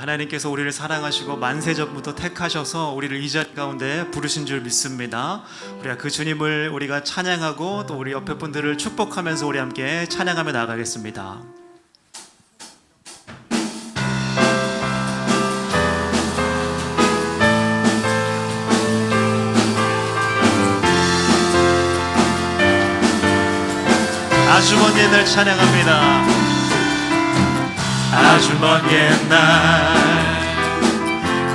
하나님께서 우리를 사랑하시고 만세전부터 택하셔서 우리를 이 자리 가운데 부르신 줄 믿습니다. 우리가 그 주님을 우리가 찬양하고 또 우리 옆에 분들을 축복하면서 우리 함께 찬양하며 나가겠습니다. 아주 먼 옛날 찬양합니다. 아주 먼 옛날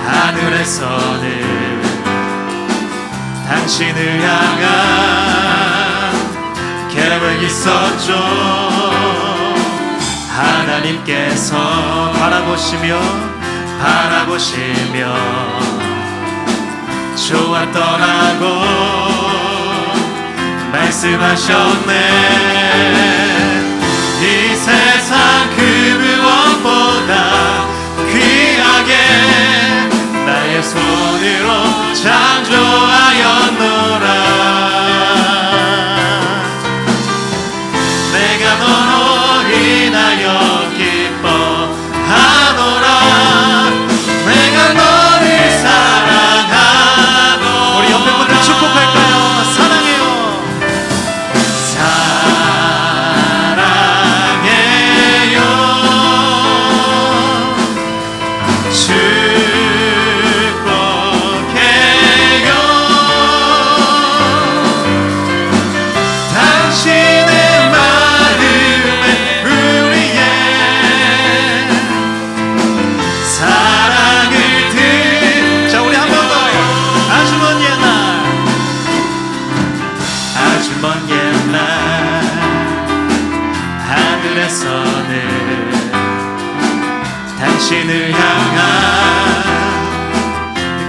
하늘에서는 당신을 향한 계획이 있었죠. 하나님께서 바라보시며 좋았더라고 말씀하셨네. 이 세상 그 무엇보다 귀하게 나의 손으로 창조하였노라. 내가 너로 인하여 기뻐하노라. 내가 너를 사랑하노라. 우리 옆에 분들 축복할까요? 사랑해요. 당신을 향한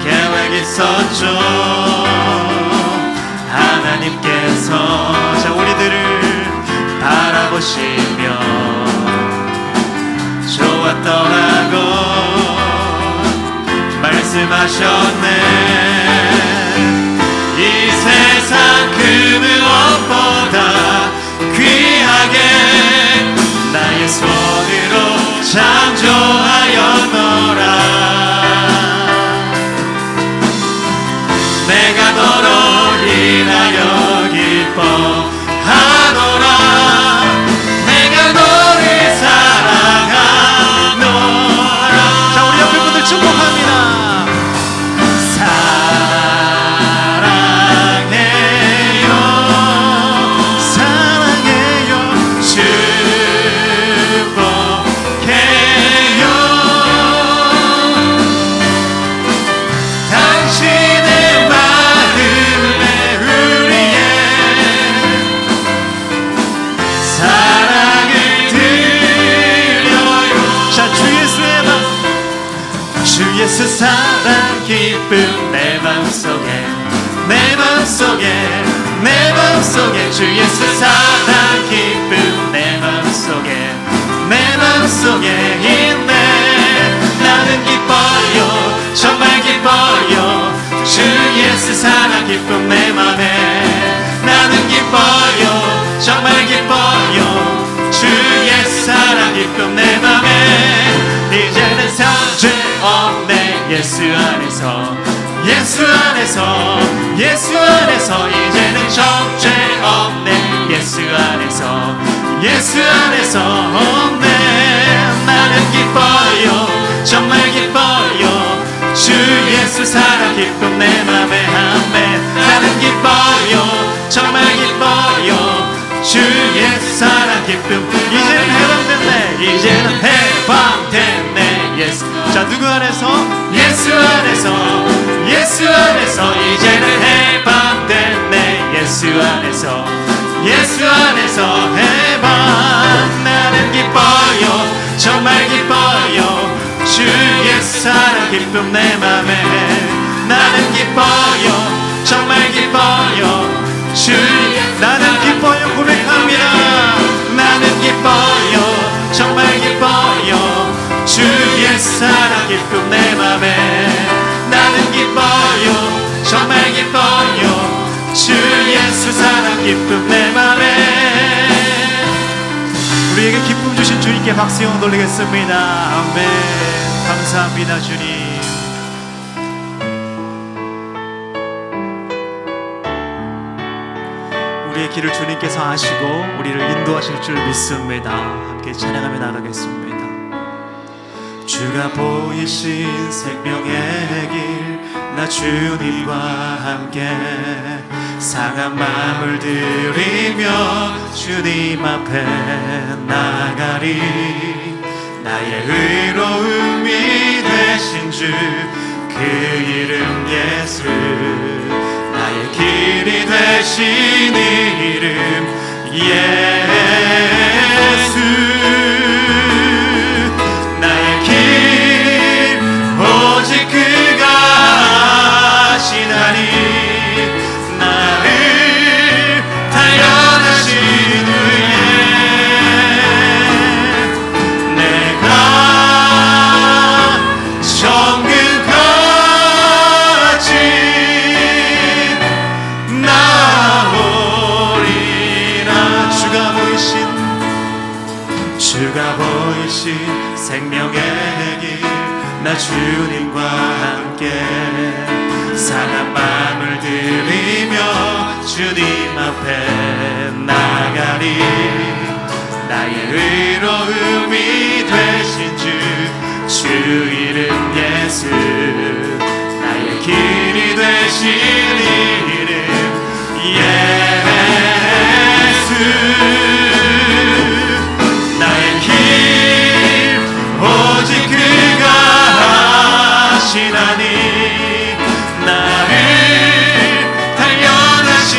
계획이 있었죠. 하나님께서 자 우리들을 바라보시며 좋았더라고 말씀하셨네. 이 세상 그 무엇보다 귀하게 나의 손으로 창조하였노라. 내가 너로 인하여 기뻐하노라. 내가 너를 사랑하노라. 자 우리 옆에 분들 축복합니다. 예수 사랑 기쁨 내 마음속에 주 예수 사랑 기쁨 내 마음속에 있네. 나는 기뻐요 정말 기뻐요. 주 예수 사랑 기쁨 내 맘에 나는 기뻐요 정말 기뻐요. 주 예수 사랑 기쁨 내 맘에 이제는 상죄 없네. 예수 안에서 이제는 정죄 없네. 예수 안에서 없네. 나는 기뻐요 정말 기뻐요. 주 예수 사랑 기쁨 내 맘에 아멘. 나는 기뻐요 정말 기뻐요. 주 예수 사랑 기쁨 이제는 해방됐네. 예수 자 누구 안에서? 예수 안에서 이제는 해방됐네. 예수 안에서 해방. 나는 기뻐요 정말 기뻐요. 주 예수 사랑 기쁨 내 맘에 나는 기뻐요 정말 기뻐요. 나는 기뻐요 고백합니다. 나는 기뻐요 정말 기뻐요. 주 예수 사랑 기쁨 내 맘에 나는 기뻐요 정말 기뻐요. 주 예수 사랑 기쁨 내 맘에 우리에게 기쁨 주신 주님께 박수 영광 돌리겠습니다. 아멘. 감사합니다 주님. 우리의 길을 주님께서 아시고 우리를 인도하실 줄 믿습니다. 함께 찬양하며 나가겠습니다. 주가 보이신 생명의 길, 나 주님과 함께 상한 마음을 들이며 주님 앞에 나가리. 나의 의로움이 되신 주 그 이름 예수, 나의 길이 되신 이름 예수. 나의 길 오직 그가 아시나니, 나를 단련하신 후에 내가 정금같이 나오리라. 주가 보이신 생명의 길, 나 주님과 함께 상한 마음을 들이며 주님 앞에 나가리. 나의 의로움이 되신 주 이름 예수, 나의 길이 되신 이름 예수. 나의 길 오직 그가 아시나니, 나를 단련하신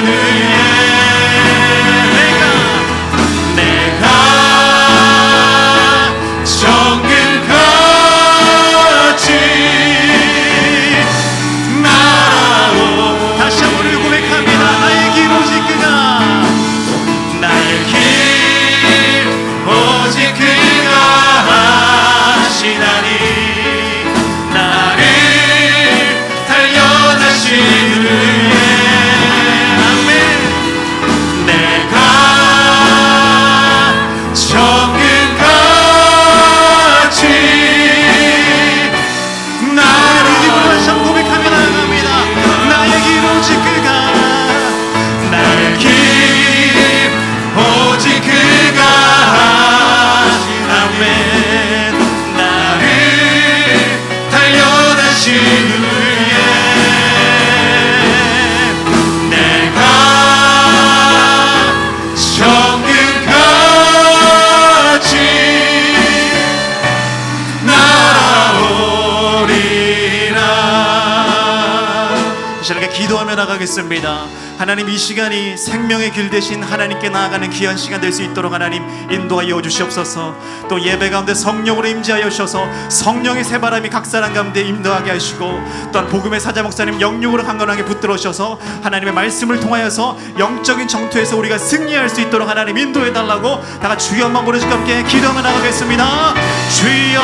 후에 내가 정금같이 나오. 다시 한번 우리 고백합니다. 나의 길 오직 그가, 나의 길 오직 그가 아시나니, 나를 단련하신 후에 아멘. 내가 정금같이 나를 다시 한번 고백하며 나아갑니다. 나의 길 오직 그가, 나의 길 오직 그가 아멘. 나를 단련하신 후에 내가 정금같이 날아오리라. 이렇게 기도하며 나가겠습니다. 하나님, 이 시간이 생명의 길 대신 하나님께 나아가는 귀한 시간 될 수 있도록 하나님 인도하여 주시옵소서. 또 예배 가운데 성령으로 임재하여 주셔서 성령의 새바람이 각 사람 가운데 임도하게 하시고, 또한 복음의 사자 목사님 영육으로 강건하게 붙들어 주셔서 하나님의 말씀을 통하여서 영적인 정투에서 우리가 승리할 수 있도록 하나님 인도해 달라고 다 같이 주여 한번 부르시고 함께 기도하며 나가겠습니다. 주여.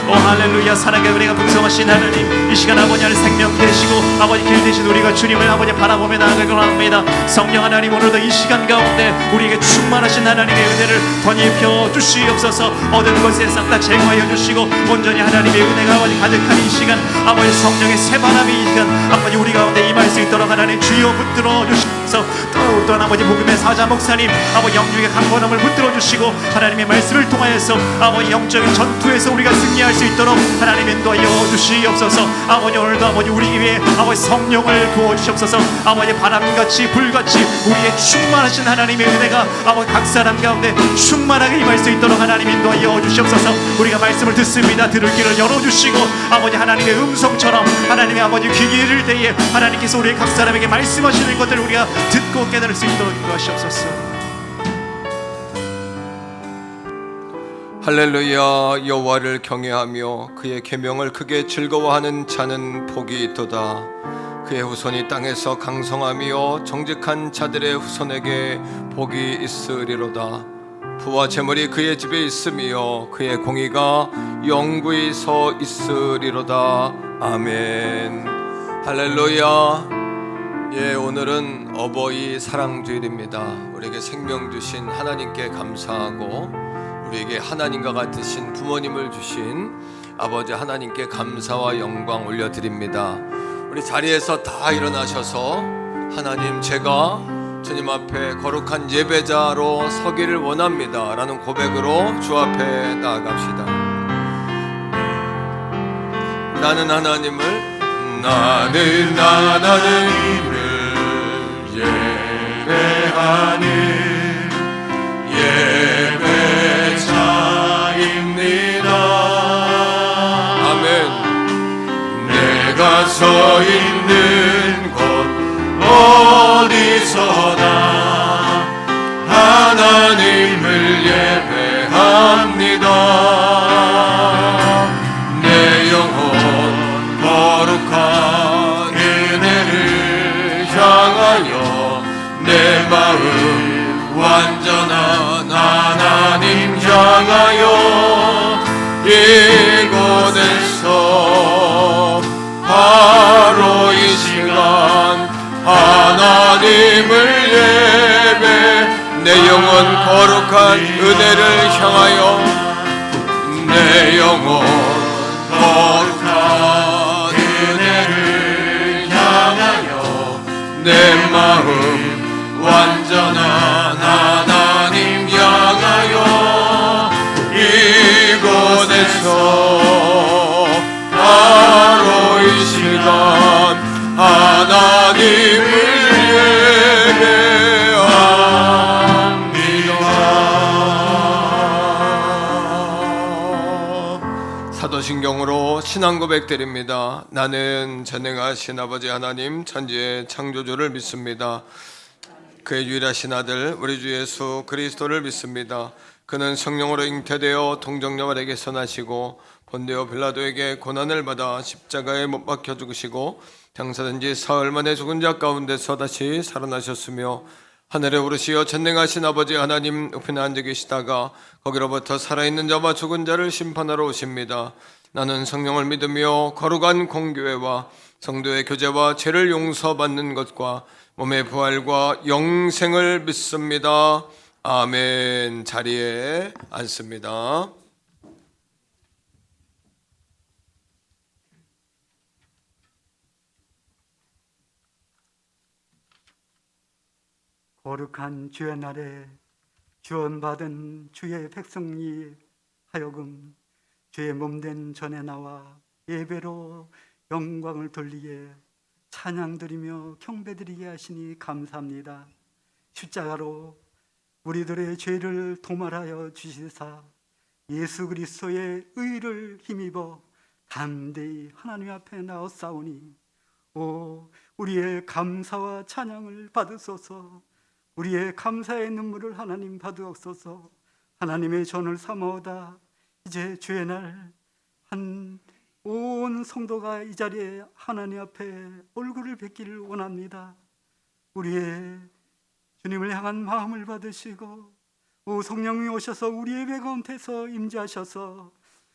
오 할렐루야. 사랑의 은혜가 풍성하신 하나님, 이 시간 아버지 안에 생명 되시고 아버지 길 되신 우리가 주님을 아버지 바라보며 나아가기로 합니다. 성령 하나님, 오늘도 이 시간 가운데 우리에게 충만하신 하나님의 은혜를 덧입혀 주시옵소서. 얻은 것에 싹 다 제거하여 주시고 온전히 하나님의 은혜가 아버지 가득한 이 시간, 아버지 성령의 새바람이 이 시간 아버지 우리 가운데 임할 수 있도록 하나님 주여 붙들어 주시옵소서. 또한 아버지 복음의 사자 목사님 아버지 영육의 강건함을 붙들어 주시고 하나님의 말씀을 통하여서 아버지 영적인 전투에서 우리가 승리할 수 있도록 하나님 인도하여 주시옵소서. 아버지 오늘도 아버지 우리 위에 아버지 성령을 부어 주시옵소서. 아버지 바람같이 불같이 우리의 충만하신 하나님의 은혜가 아버지 각 사람 가운데 충만하게 임할 수 있도록 하나님 인도하여 주시옵소서. 우리가 말씀을 듣습니다. 들을 길을 열어주시고 아버지 하나님의 음성처럼 하나님의 아버지 귀를 대해 하나님께서 우리 각 사람에게 말씀하시는 것들을 우리가 듣고 깨달을 수 있도록 인도하시옵소서. 할렐루야. 여호와를 경외하며 그의 계명을 크게 즐거워하는 자는 복이 있도다. 그의 후손이 땅에서 강성하며 정직한 자들의 후손에게 복이 있으리로다. 부와 재물이 그의 집에 있으며 그의 공의가 영구히 서 있으리로다. 아멘. 할렐루야. 예, 오늘은 어버이 사랑주일입니다. 우리에게 생명 주신 하나님께 감사하고 우리에게 하나님과 같으신 부모님을 주신 아버지 하나님께 감사와 영광 올려드립니다. 우리 자리에서 다 일어나셔서 하나님, 제가 주님 앞에 거룩한 예배자로 서기를 원합니다 라는 고백으로 주 앞에 나아갑시다. 나는 하나님을 예배하는 예배자입니다. 아멘. 내가 서 있는 곳 어디서나 하나님을 예배합니다. 내 영혼 거룩한 은혜를 향하여, 내 마음 완전한 하나님 향하여 이곳에서 바로 이 시간 하나님을 예배, 내 영혼 거룩한 은혜를 향하여, 내 영혼 거룩한 은혜를 향하여, 내 마음 완전한 하나님 향하여 이곳에서 바로 이 시간 하나님을 예배합니다. 사도신경으로 신앙 고백 드립니다. 나는 전능하신 아버지 하나님 천지의 창조주를 믿습니다. 그의 유일하신 아들 우리 주 예수 그리스도를 믿습니다. 그는 성령으로 잉태되어 동정녀말에게서 나시고 본디오 빌라도에게 고난을 받아 십자가에 못 박혀 죽으시고 장사된 지 사흘 만에 죽은 자 가운데서 다시 살아나셨으며 하늘에 오르시어 전능하신 아버지 하나님 우편에 앉아 계시다가 거기로부터 살아있는 자와 죽은 자를 심판하러 오십니다. 나는 성령을 믿으며 거룩한 공교회와 성도의 교제와 죄를 용서받는 것과 몸의 부활과 영생을 믿습니다. 아멘. 자리에 앉습니다. 거룩한 주의 날에 주원받은 주의 백성이 하여금 주의 몸된 전에 나와 예배로 영광을 돌리게 찬양드리며 경배드리게 하시니 감사합니다. 십자가로 우리들의 죄를 도말하여 주시사 예수 그리스도의 의를 힘입어 담대히 하나님 앞에 나왔사오니 오 우리의 감사와 찬양을 받으소서. 우리의 감사의 눈물을 하나님 받으옵소서. 하나님의 전을 삼아오다 이제 주의 날 한 온 성도가 이 자리에 하나님 앞에 얼굴을 뵙기를 원합니다. 우리의 주님을 향한 마음을 받으시고 오 성령이 오셔서 우리의 예배 가운데서 임재하셔서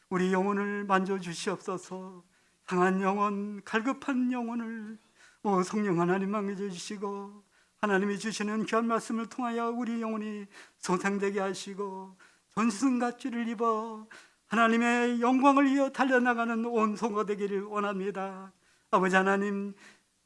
우리 영혼을 만져주시옵소서. 상한 영혼, 갈급한 영혼을 오 성령 하나님 만져주시고 하나님이 주시는 귀한 말씀을 통하여 우리 영혼이 소생되게 하시고 전신갑주를 입어 하나님의 영광을 이어 달려나가는 온 성도가 되기를 원합니다. 아버지 하나님,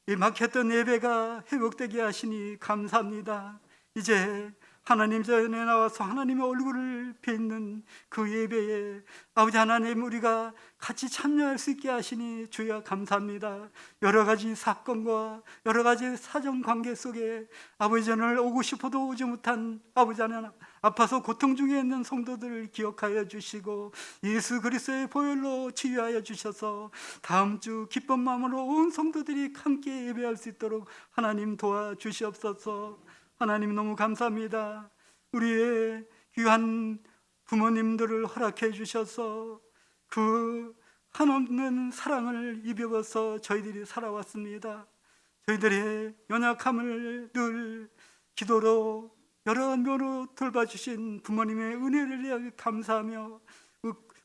이 막혔던 예배가 회복되게 하시니 감사합니다. 이제 하나님 전에 나와서 하나님의 얼굴을 뵙는 그 예배에 아버지 하나님 우리가 같이 참여할 수 있게 하시니 주여 감사합니다. 여러 가지 사건과 여러 가지 사정관계 속에 아버지 전을 오고 싶어도 오지 못한 아버지 하나님 아파서 고통 중에 있는 성도들을 기억하여 주시고 예수 그리스도의 보혈로 치유하여 주셔서 다음 주 기쁜 마음으로 온 성도들이 함께 예배할 수 있도록 하나님 도와주시옵소서. 하나님 너무 감사합니다. 우리의 귀한 부모님들을 허락해 주셔서 그 한없는 사랑을 입어서 저희들이 살아왔습니다. 저희들의 연약함을 늘 기도로 여러 면으로 돌봐주신 부모님의 은혜를 감사하며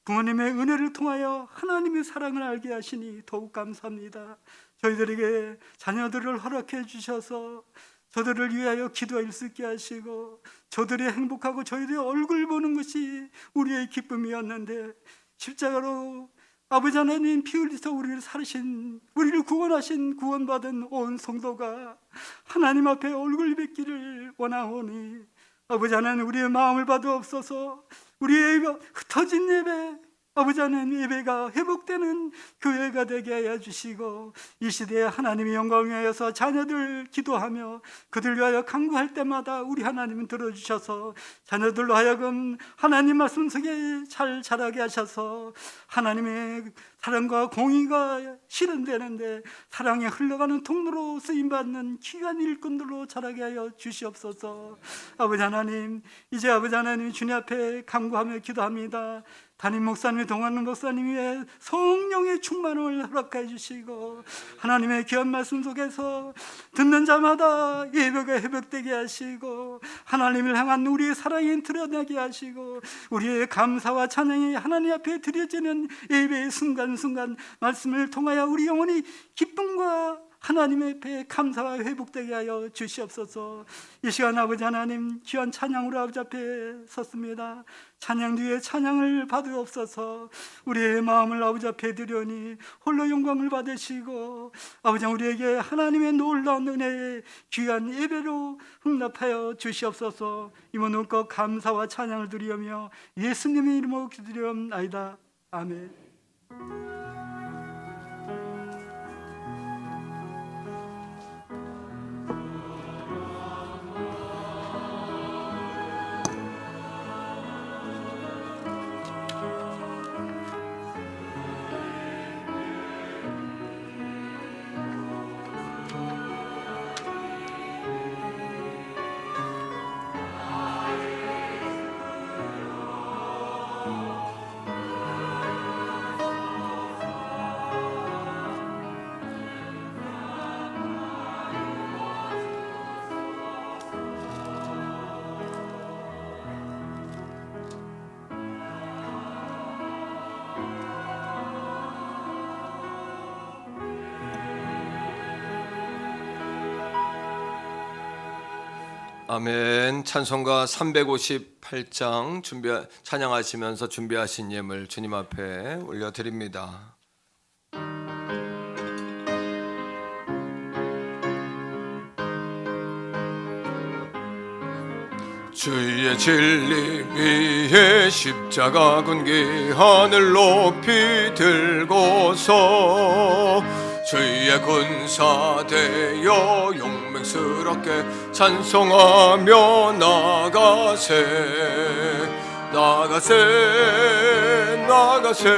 부모님의 은혜를 통하여 하나님의 사랑을 알게 하시니 더욱 감사합니다. 저희들에게 자녀들을 허락해 주셔서 저들을 위하여 기도할 수 있게 하시고 저들이 행복하고 저희들의 얼굴 보는 것이 우리의 기쁨이었는데 십자가로 아버지 하나님 피 흘리사 우리를 살으신, 우리를 구원하신 구원받은 온 성도가 하나님 앞에 얼굴 뵙기를 원하오니 아버지 하나님 우리의 마음을 받아옵소서. 우리의 흩어진 예배, 아버지 하나님 예배가 회복되는 교회가 되게 하여 주시고 이 시대에 하나님의 영광을 위하여서 자녀들 기도하며 그들 위하여 간구할 때마다 우리 하나님은 들어주셔서 자녀들로 하여금 하나님 말씀 속에 잘 자라게 하셔서 하나님의 사랑과 공의가 실현되는데 사랑에 흘러가는 통로로 쓰임받는 귀한 일꾼들로 자라게 하여 주시옵소서. 아버지 하나님, 이제 아버지 하나님 주님 앞에 간구하며 기도합니다. 담임 목사님이 동하는 목사님 위에 성령의 충만을 허락해 주시고 하나님의 귀한 말씀 속에서 듣는 자마다 예배가 회복되게 하시고 하나님을 향한 우리의 사랑이 드러나게 하시고 우리의 감사와 찬양이 하나님 앞에 드려지는 예배의 순간순간 말씀을 통하여 우리 영혼이 기쁨과 하나님의 앞에 감사와 회복되게 하여 주시옵소서. 이 시간 아버지 하나님 귀한 찬양으로 아버지 앞에 섰습니다. 찬양 뒤에 찬양을 받으옵소서. 우리의 마음을 아버지 앞에 드려니 홀로 영광을 받으시고 아버지 우리에게 하나님의 놀라운 은혜의 귀한 예배로 응답하여 주시옵소서. 이번 눈껏 감사와 찬양을 드리며 예수님의 이름으로 기도드리옵나이다. 아멘. 아멘. 찬송가 358장 찬양하시면서 준비하신 예물 주님 앞에 올려드립니다. 주의 진리 위에 십자가 군기 하늘 높이 들고서 주의 군사 되어 용맹스럽게 찬송하며 나가세 나가세 나가세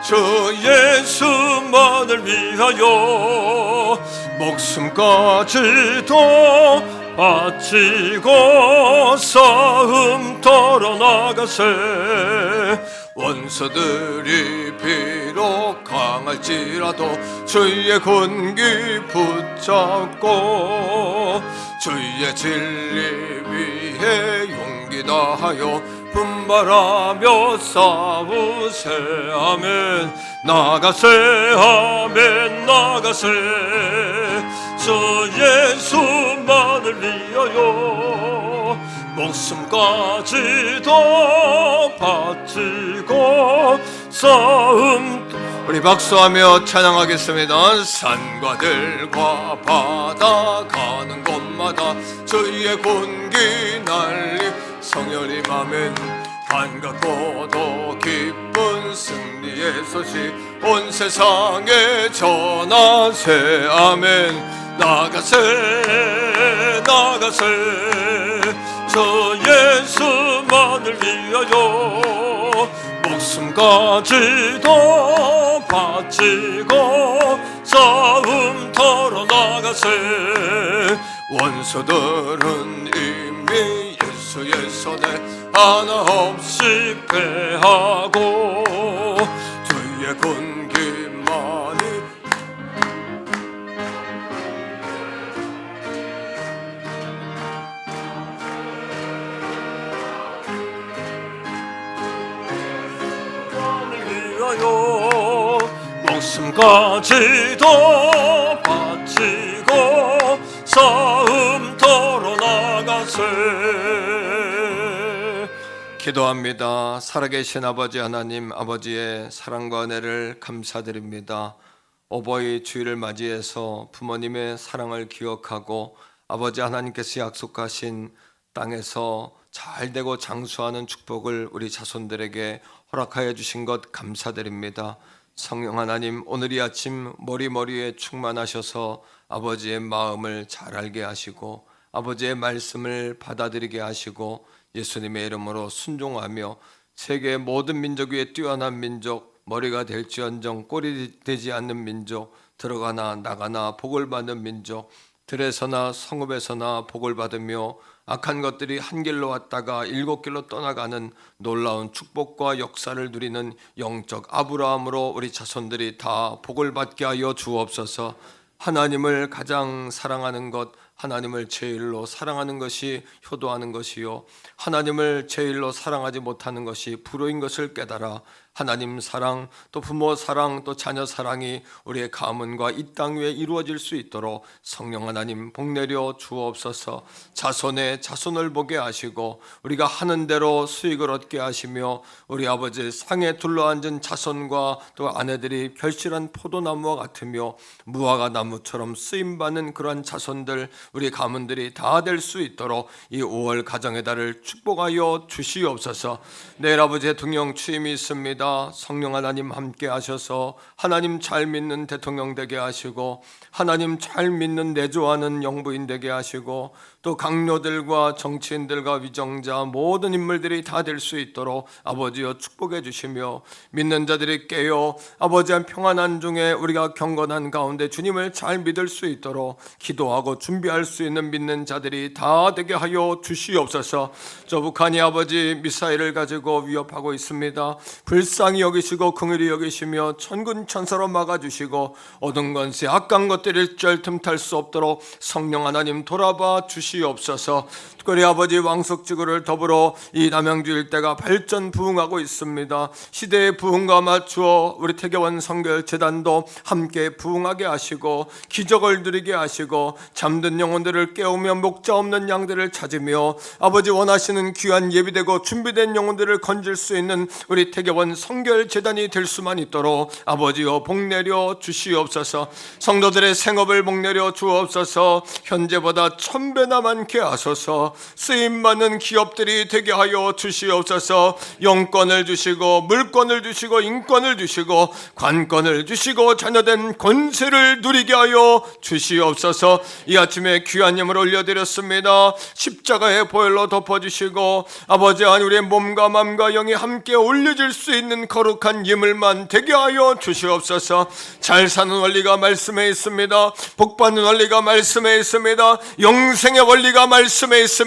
주 예수만을 위하여 목숨까지도 바치고 싸움터로 나가세 원수들이 비록 강할지라도 주의 군기 붙잡고 주의 진리 위해 용기 다하여 분발하며 싸우세 아멘 나가세 아멘 나가세 주 예수만을 위하여 목숨까지도 바치고 싸움 우리 박수하며 찬양하겠습니다. 산과 들과 바다 가는 곳마다 주의 군기 날리 성열이 맘엔 반갑고도 기쁜 승리의 소식 온 세상에 전하세 아멘 나가세 나가세 저 예수만을 위하여 목숨까지도 바치고 싸움터로 나가세 원수들은 이미 예수의 손에 하나 없이 패하고 주의 군기만이 위하여 목숨까지도 바치고 기도합니다. 살아계신 아버지 하나님, 아버지의 사랑과 은혜를 감사드립니다. 어버이 주일을 맞이해서 부모님의 사랑을 기억하고 아버지 하나님께서 약속하신 땅에서 잘되고 장수하는 축복을 우리 자손들에게 허락하여 주신 것 감사드립니다. 성령 하나님, 오늘 이 아침 머리머리에 충만하셔서 아버지의 마음을 잘 알게 하시고 아버지의 말씀을 받아들이게 하시고 예수님의 이름으로 순종하며 세계의 모든 민족 위에 뛰어난 민족, 머리가 될지언정 꼴이 되지 않는 민족, 들어가나 나가나 복을 받는 민족, 들에서나 성읍에서나 복을 받으며 악한 것들이 한 길로 왔다가 일곱 길로 떠나가는 놀라운 축복과 역사를 누리는 영적 아브라함으로 우리 자손들이 다 복을 받게 하여 주옵소서. 하나님을 가장 사랑하는 것, 하나님을 제일로 사랑하는 것이 효도하는 것이요, 하나님을 제일로 사랑하지 못하는 것이 불효인 것을 깨달아 하나님 사랑, 또 부모 사랑, 또 자녀 사랑이 우리의 가문과 이 땅 위에 이루어질 수 있도록 성령 하나님 복내려 주옵소서. 자손의 자손을 보게 하시고 우리가 하는 대로 수익을 얻게 하시며 우리 아버지 상에 둘러앉은 자손과 또 아내들이 결실한 포도나무와 같으며 무화과 나무처럼 쓰임받는 그러한 자손들, 우리 가문들이 다 될 수 있도록 이 5월 가정의 달을 축복하여 주시옵소서. 내일 아버지 대통령 취임이 있습니다. 성령 하나님 함께 하셔서 하나님 잘 믿는 대통령 되게 하시고 하나님 잘 믿는 내조하는 영부인 되게 하시고 또 강요들과 정치인들과 위정자 모든 인물들이 다 될 수 있도록 아버지여 축복해 주시며 믿는 자들이 깨어 아버지의 평안한 중에 우리가 경건한 가운데 주님을 잘 믿을 수 있도록 기도하고 준비할 수 있는 믿는 자들이 다 되게 하여 주시옵소서. 저 북한이 아버지 미사일을 가지고 위협하고 있습니다. 불쌍히 여기시고 긍휼히 여기시며 천군 천사로 막아주시고 어두운 권세 악한 것들을 절 틈탈 수 없도록 성령 하나님 돌아봐 주시옵소서. 특별히 아버지 왕석지구를 더불어 이 남양주 일대가 발전 부흥하고 있습니다. 시대의 부흥과 맞추어 우리 태계원 성결재단도 함께 부흥하게 하시고 기적을 누리게 하시고 잠든 영혼들을 깨우며 목자 없는 양들을 찾으며 아버지 원하시는 귀한 예비되고 준비된 영혼들을 건질 수 있는 우리 태계원 성결재단이 될 수만 있도록 아버지여 복내려 주시옵소서. 성도들의 생업을 복내려 주옵소서. 현재보다 1000배나 많게 하소서. 쓰임받는 기업들이 되게 하여 주시옵소서. 영권을 주시고 물권을 주시고 인권을 주시고 관권을 주시고 자녀된 권세를 누리게 하여 주시옵소서. 이 아침에 귀한 예물 올려드렸습니다. 십자가의 보혈로 덮어주시고 아버지 안 우리의 몸과 마음과 영이 함께 올려질 수 있는 거룩한 예물만 되게 하여 주시옵소서. 잘 사는 원리가 말씀에 있습니다. 복받는 원리가 말씀에 있습니다. 영생의 원리가 말씀에 있습니다.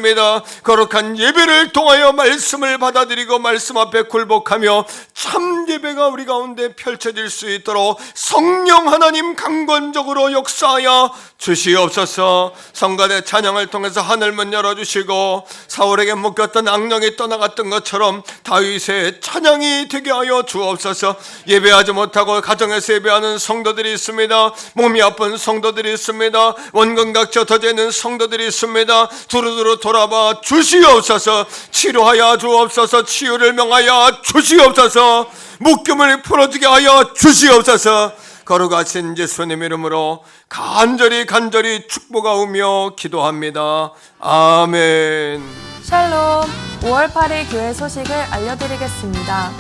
거룩한 예배를 통하여 말씀을 받아들이고 말씀 앞에 굴복하며 참 예배가 우리 가운데 펼쳐질 수 있도록 성령 하나님 강건적으로 역사하여 주시옵소서. 성가대 찬양을 통해서 하늘문 열어주시고 사울에게 묶였던 악령이 떠나갔던 것처럼 다윗의 찬양이 되게 하여 주옵소서. 예배하지 못하고 가정에서 예배하는 성도들이 있습니다. 몸이 아픈 성도들이 있습니다. 원근각처 더져 있는 성도들이 있습니다. 두루두루 돌아봐 주시옵소서. 치료하여 주옵소서. 치유를 명하여 주시옵소서. 묶임을 풀어주게 하여 주시옵소서. 거룩하신 예수님 이름으로 간절히 축복하오며 기도합니다. 아멘. 샬롬. 5월 8일 교회 소식을 알려드리겠습니다.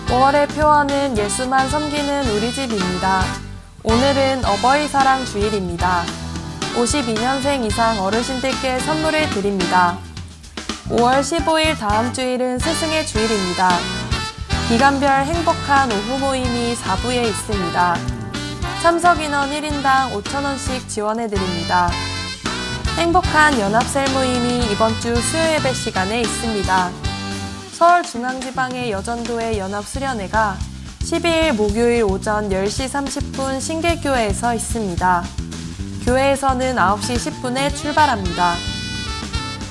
5월의 표어는 예수만 섬기는 우리 집입니다. 오늘은 어버이 사랑 주일입니다. 52년생 이상 어르신들께 선물을 드립니다. 5월 15일 다음 주일은 스승의 주일입니다. 기간별 행복한 오후 모임이 4부에 있습니다. 참석 인원 1인당 5,000원씩 지원해드립니다. 행복한 연합셀 모임이 이번 주 수요 예배 시간에 있습니다. 서울중앙지방의 여전도의 연합수련회가 12일 목요일 오전 10시 30분 신길교회에서 있습니다. 교회에서는 9시 10분에 출발합니다.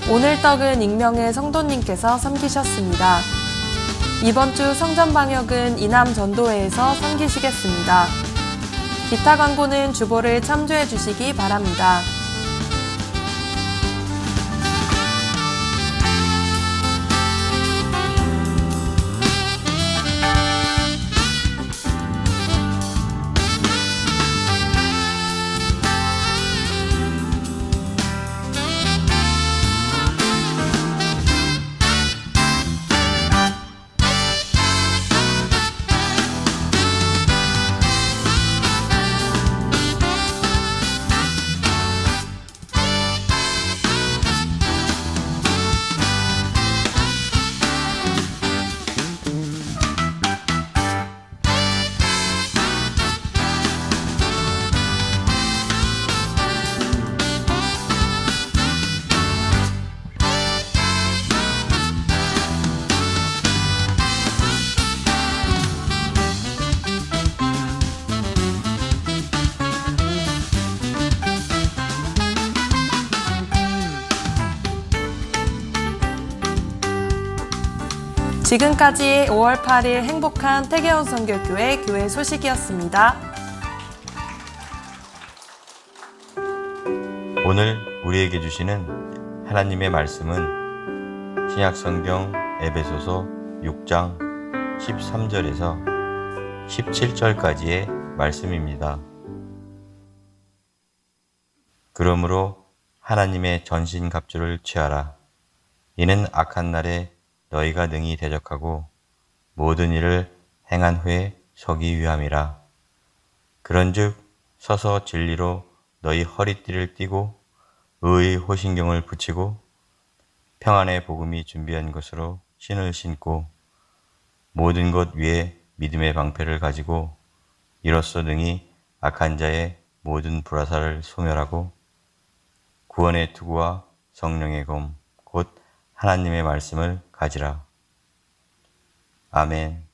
오늘 떡은 익명의 성도님께서 섬기셨습니다. 이번 주 성전방역은 이남전도회에서 섬기시겠습니다. 기타 광고는 주보를 참조해 주시기 바랍니다. 지금까지 5월 8일 행복한 태계원 선교교회 교회 소식이었습니다. 오늘 우리에게 주시는 하나님의 말씀은 신약성경 에베소서 6장 13절에서 17절까지의 말씀입니다. 그러므로 하나님의 전신갑주를 취하라. 이는 악한 날에 너희가 능히 대적하고 모든 일을 행한 후에 서기 위함이라. 그런즉 서서 진리로 너희 허리띠를 띠고 의의 호신경을 붙이고 평안의 복음이 준비한 것으로 신을 신고 모든 것 위에 믿음의 방패를 가지고 이로써 능히 악한 자의 모든 불화살을 소멸하고 구원의 투구와 성령의 검 곧 하나님의 말씀을 가지라. 아멘.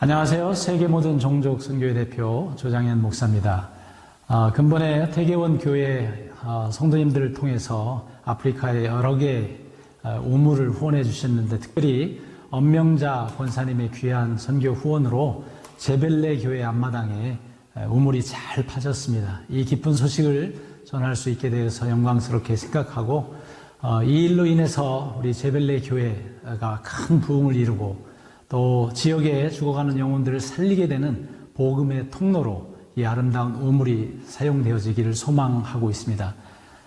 안녕하세요. 세계 모든 종족 선교회 대표 조장현 목사입니다. 근본에 태계원 교회 성도님들을 통해서 아프리카에 여러 개의 우물을 후원해 주셨는데, 특별히 엄명자 권사님의 귀한 선교 후원으로 제벨레 교회 앞마당에 우물이 잘 파졌습니다. 이 기쁜 소식을 전할 수 있게 되어서 영광스럽게 생각하고, 이 일로 인해서 우리 제벨레 교회가 큰 부흥을 이루고 또 지역에 죽어가는 영혼들을 살리게 되는 복음의 통로로 이 아름다운 우물이 사용되어지기를 소망하고 있습니다.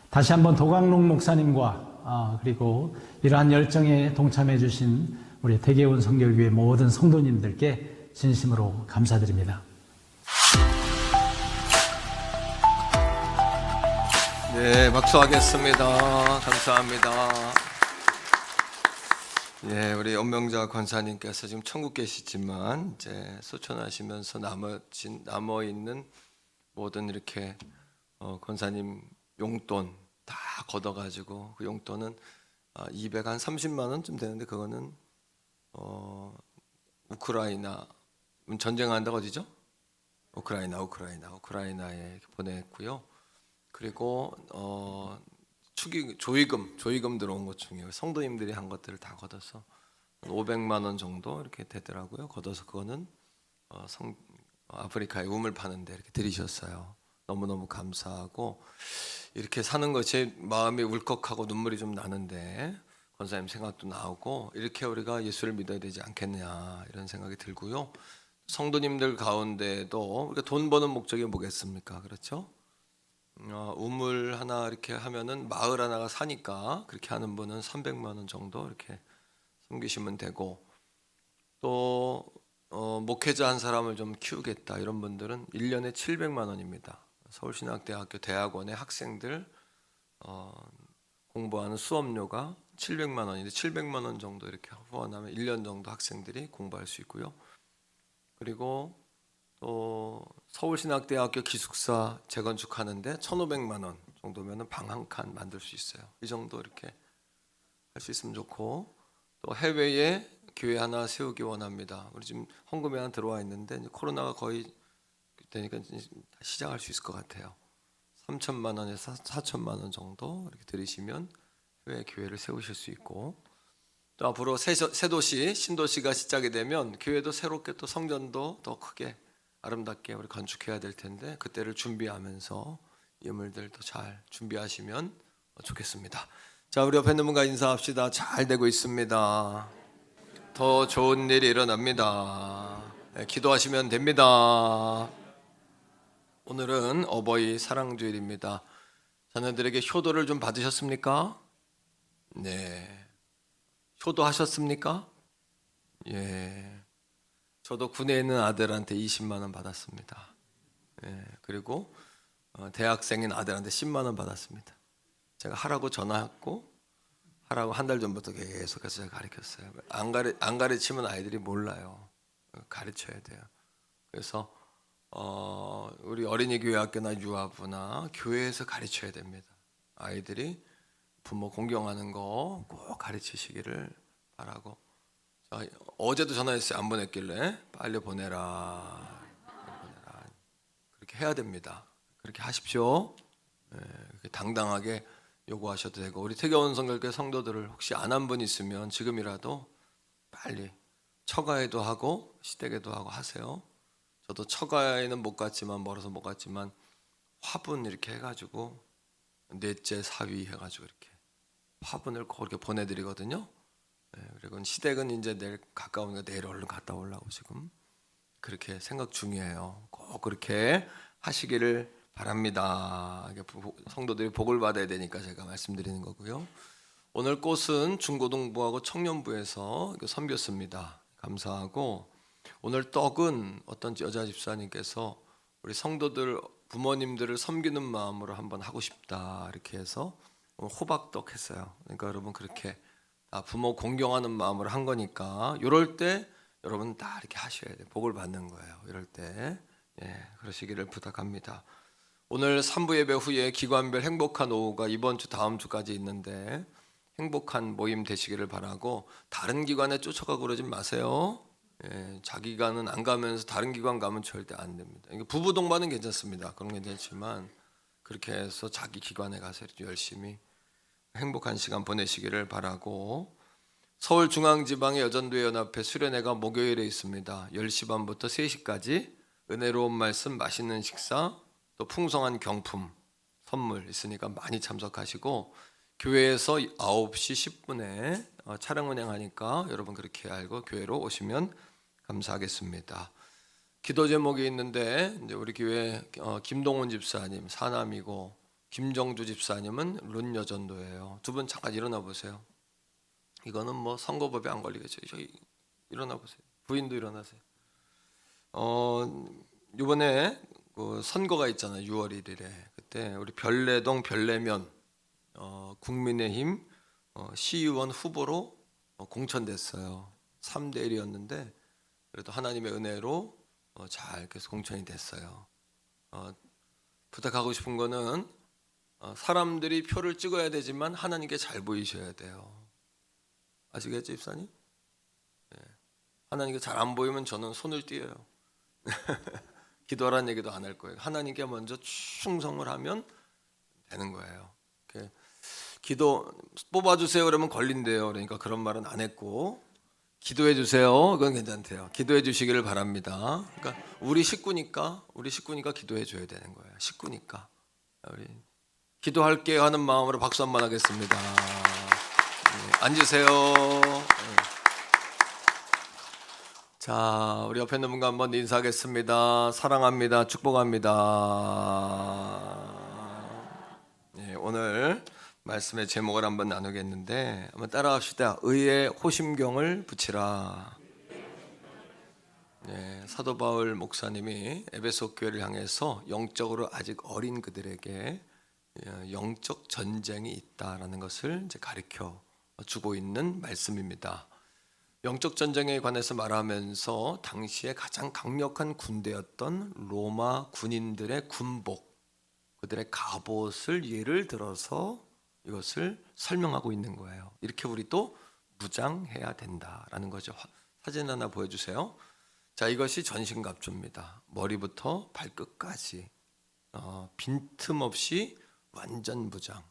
다시 한번 도강록 목사님과 그리고 이러한 열정에 동참해 주신 우리 태계원 성결교회 모든 성도님들께 진심으로 감사드립니다. 네, 박수하겠습니다. 감사합니다. 예, 우리 엄명자 권사님께서 지금 천국 계시지만 이제 소천하시면서 남아 있는 모든 이렇게 권사님 용돈 다 걷어가지고, 그 용돈은 230만 원쯤 되는데, 그거는 우크라이나 전쟁한다고 어디죠? 우크라이나에 보냈고요. 그리고 조의금 들어온 것 중에 성도님들이 한 것들을 다 걷어서 500만 원 정도 이렇게 되더라고요. 걷어서 그거는 아프리카에 우물 파는데 이렇게 들이셨어요. 너무너무 감사하고, 이렇게 사는 것이 마음이 울컥하고 눈물이 좀 나는데 권사님 생각도 나오고, 이렇게 우리가 예수를 믿어야 되지 않겠냐 이런 생각이 들고요. 성도님들 가운데도 우리가 돈 버는 목적이 뭐겠습니까? 그렇죠? 우물 하나 이렇게 하면은 마을 하나가 사니까, 그렇게 하는 분은 300만 원 정도 이렇게 섬기시면 되고, 또 목회자 한 사람을 좀 키우겠다 이런 분들은 1년에 700만 원입니다. 서울신학대학교 대학원의 학생들 공부하는 수업료가 700만 원인데, 700만 원 정도 이렇게 후원하면 1년 정도 학생들이 공부할 수 있고요. 그리고 또 서울신학대학교 기숙사 재건축하는데 1,500만 원 정도면 방 한 칸 만들 수 있어요. 이 정도 이렇게 할 수 있으면 좋고, 또 해외에 교회 하나 세우기 원합니다. 우리 지금 헌금이 하나 들어와 있는데, 이제 코로나가 거의 되니까 시작할 수 있을 것 같아요. 3천만 원에서 4천만 원 정도 이렇게 들이시면 해외 교회를 세우실 수 있고, 또 앞으로 새 도시 신도시가 시작이 되면 교회도 새롭게, 또 성전도 더 크게 아름답게 우리 건축해야 될 텐데, 그때를 준비하면서 이 우물들도 잘 준비하시면 좋겠습니다. 자, 우리 옆에 있는 분과 인사합시다. 잘 되고 있습니다. 더 좋은 일이 일어납니다. 네, 기도하시면 됩니다. 오늘은 어버이 사랑주일입니다. 자녀들에게 효도를 좀 받으셨습니까? 네. 효도하셨습니까? 예. 저도 군에 있는 아들한테 20만 원 받았습니다. 예, 그리고 대학생인 아들한테 10만 원 받았습니다. 제가 하라고 전화했고, 하라고 한 달 전부터 계속해서 제가 가르쳤어요. 안 가르치면 아이들이 몰라요. 가르쳐야 돼요. 그래서 우리 어린이 교회 학교나 유아부나 교회에서 가르쳐야 됩니다. 아이들이 부모 공경하는 거 꼭 가르치시기를 바라고. 어제도 전화했어요. 안 보냈길래 빨리 보내라. 그렇게 해야 됩니다. 그렇게 하십시오. 그렇게 당당하게 요구하셔도 되고, 우리 태교원 성결교회 성도들을 혹시 안 한 분 있으면 지금이라도 빨리 처가에도 하고 시댁에도 하고 하세요. 저도 처가에는 못 갔지만, 멀어서 못 갔지만, 화분 이렇게 해가지고 넷째 사위 해가지고 이렇게 화분을 그렇게 보내드리거든요. 그리고 시댁은 이제 내일 가까우니까 내일 얼른 갔다 오려고 지금 그렇게 생각 중이에요. 꼭 그렇게 하시기를 바랍니다. 성도들이 복을 받아야 되니까 제가 말씀드리는 거고요. 오늘 꽃은 중고등부하고 청년부에서 섬겼습니다. 감사하고, 오늘 떡은 어떤 여자 집사님께서 우리 성도들 부모님들을 섬기는 마음으로 한번 하고 싶다 이렇게 해서 호박떡 했어요. 그러니까 여러분 그렇게 부모 공경하는 마음으로 한 거니까, 이럴 때 여러분 다 이렇게 하셔야 돼요. 복을 받는 거예요. 이럴 때 그러시기를 부탁합니다. 오늘 3부 예배 후에 기관별 행복한 오후가 이번 주 다음 주까지 있는데, 행복한 모임 되시기를 바라고, 다른 기관에 쫓아가고 그러지 마세요. 자기 기관은 안 가면서 다른 기관 가면 절대 안 됩니다. 이게 부부 동반은 괜찮습니다. 그런 건 괜찮지만 그렇게 해서 자기 기관에 가서 이렇게 열심히 행복한 시간 보내시기를 바라고, 서울중앙지방의 여전도회 연합회 수련회가 목요일에 있습니다. 10시 반부터 3시까지 은혜로운 말씀, 맛있는 식사, 또 풍성한 경품, 선물 있으니까 많이 참석하시고, 교회에서 9시 10분에 차량 운행하니까 여러분 그렇게 알고 교회로 오시면 감사하겠습니다. 기도 제목이 있는데 이제 우리 교회 김동훈 집사님 사남이고 김정주 집사님은 룬 여전도예요. 두 분 잠깐 일어나 보세요. 이거는 뭐 선거법에 안 걸리겠죠. 저기 일어나 보세요. 부인도 일어나세요. 이번에 그 선거가 있잖아요. 6월 1일에 그때 우리 별내동 별내면 국민의힘 시의원 후보로 공천됐어요. 3대 1이었는데 그래도 하나님의 은혜로 잘 계속 공천이 됐어요. 부탁하고 싶은 거는 사람들이 표를 찍어야 되지만 하나님께 잘 보이셔야 돼요. 아시겠죠, 입사님? 네. 하나님께 잘 안 보이면 저는 손을 띄어요. 기도하라는 얘기도 안 할 거예요. 하나님께 먼저 충성을 하면 되는 거예요. 이렇게 기도 뽑아주세요 그러면 걸린대요. 그러니까 그런 말은 안 했고, 기도해 주세요. 그건 괜찮대요. 기도해 주시기를 바랍니다. 그러니까 우리 식구니까 기도해 줘야 되는 거예요. 식구니까. 우리 기도할게요 하는 마음으로 박수 한번 하겠습니다. 네, 앉으세요. 네. 자, 우리 옆에 있는 분과 한번 인사하겠습니다. 사랑합니다. 축복합니다. 네, 오늘 말씀의 제목을 한번 나누겠는데 한번 따라합시다. 의의 호심경을 붙이라. 네, 사도 바울 목사님이 에베소 교회를 향해서 영적으로 아직 어린 그들에게 영적 전쟁이 있다라는 것을 이제 가르쳐 주고 있는 말씀입니다. 영적 전쟁에 관해서 말하면서 당시에 가장 강력한 군대였던 로마 군인들의 군복, 그들의 갑옷을 예를 들어서 이것을 설명하고 있는 거예요. 이렇게 우리도 무장해야 된다라는 거죠. 사진 하나 보여주세요. 자, 이것이 전신갑주입니다. 머리부터 발끝까지 빈틈없이 완전 무장.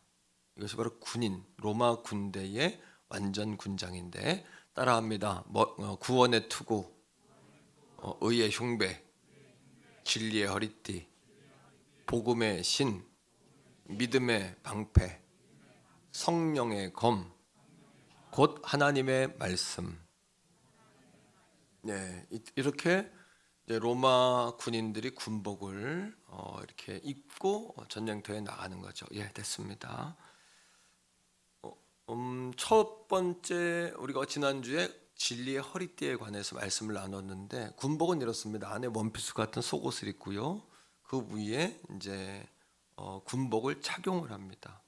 이것이 바로 군인, 로마 군대의 완전 군장인데, 따라합니다. 구원의 투구, 의의 흉배, 진리의 허리띠, 복음의 신, 믿음의 방패, 성령의 검, 곧 하나님의 말씀. 네, 이렇게 이제 로마 군인들이 군복을 이렇게 입고 전쟁터에 나가는 거죠. 예, 됐습니다. 첫 번째 우리가 지난주에 진리의 허리띠에 관해서 말씀을 나눴는데, 군복은 이렇습니다. 안에 원피스 같은 속옷을 입고요. 그 위에 이제 군복을 착용을 합니다.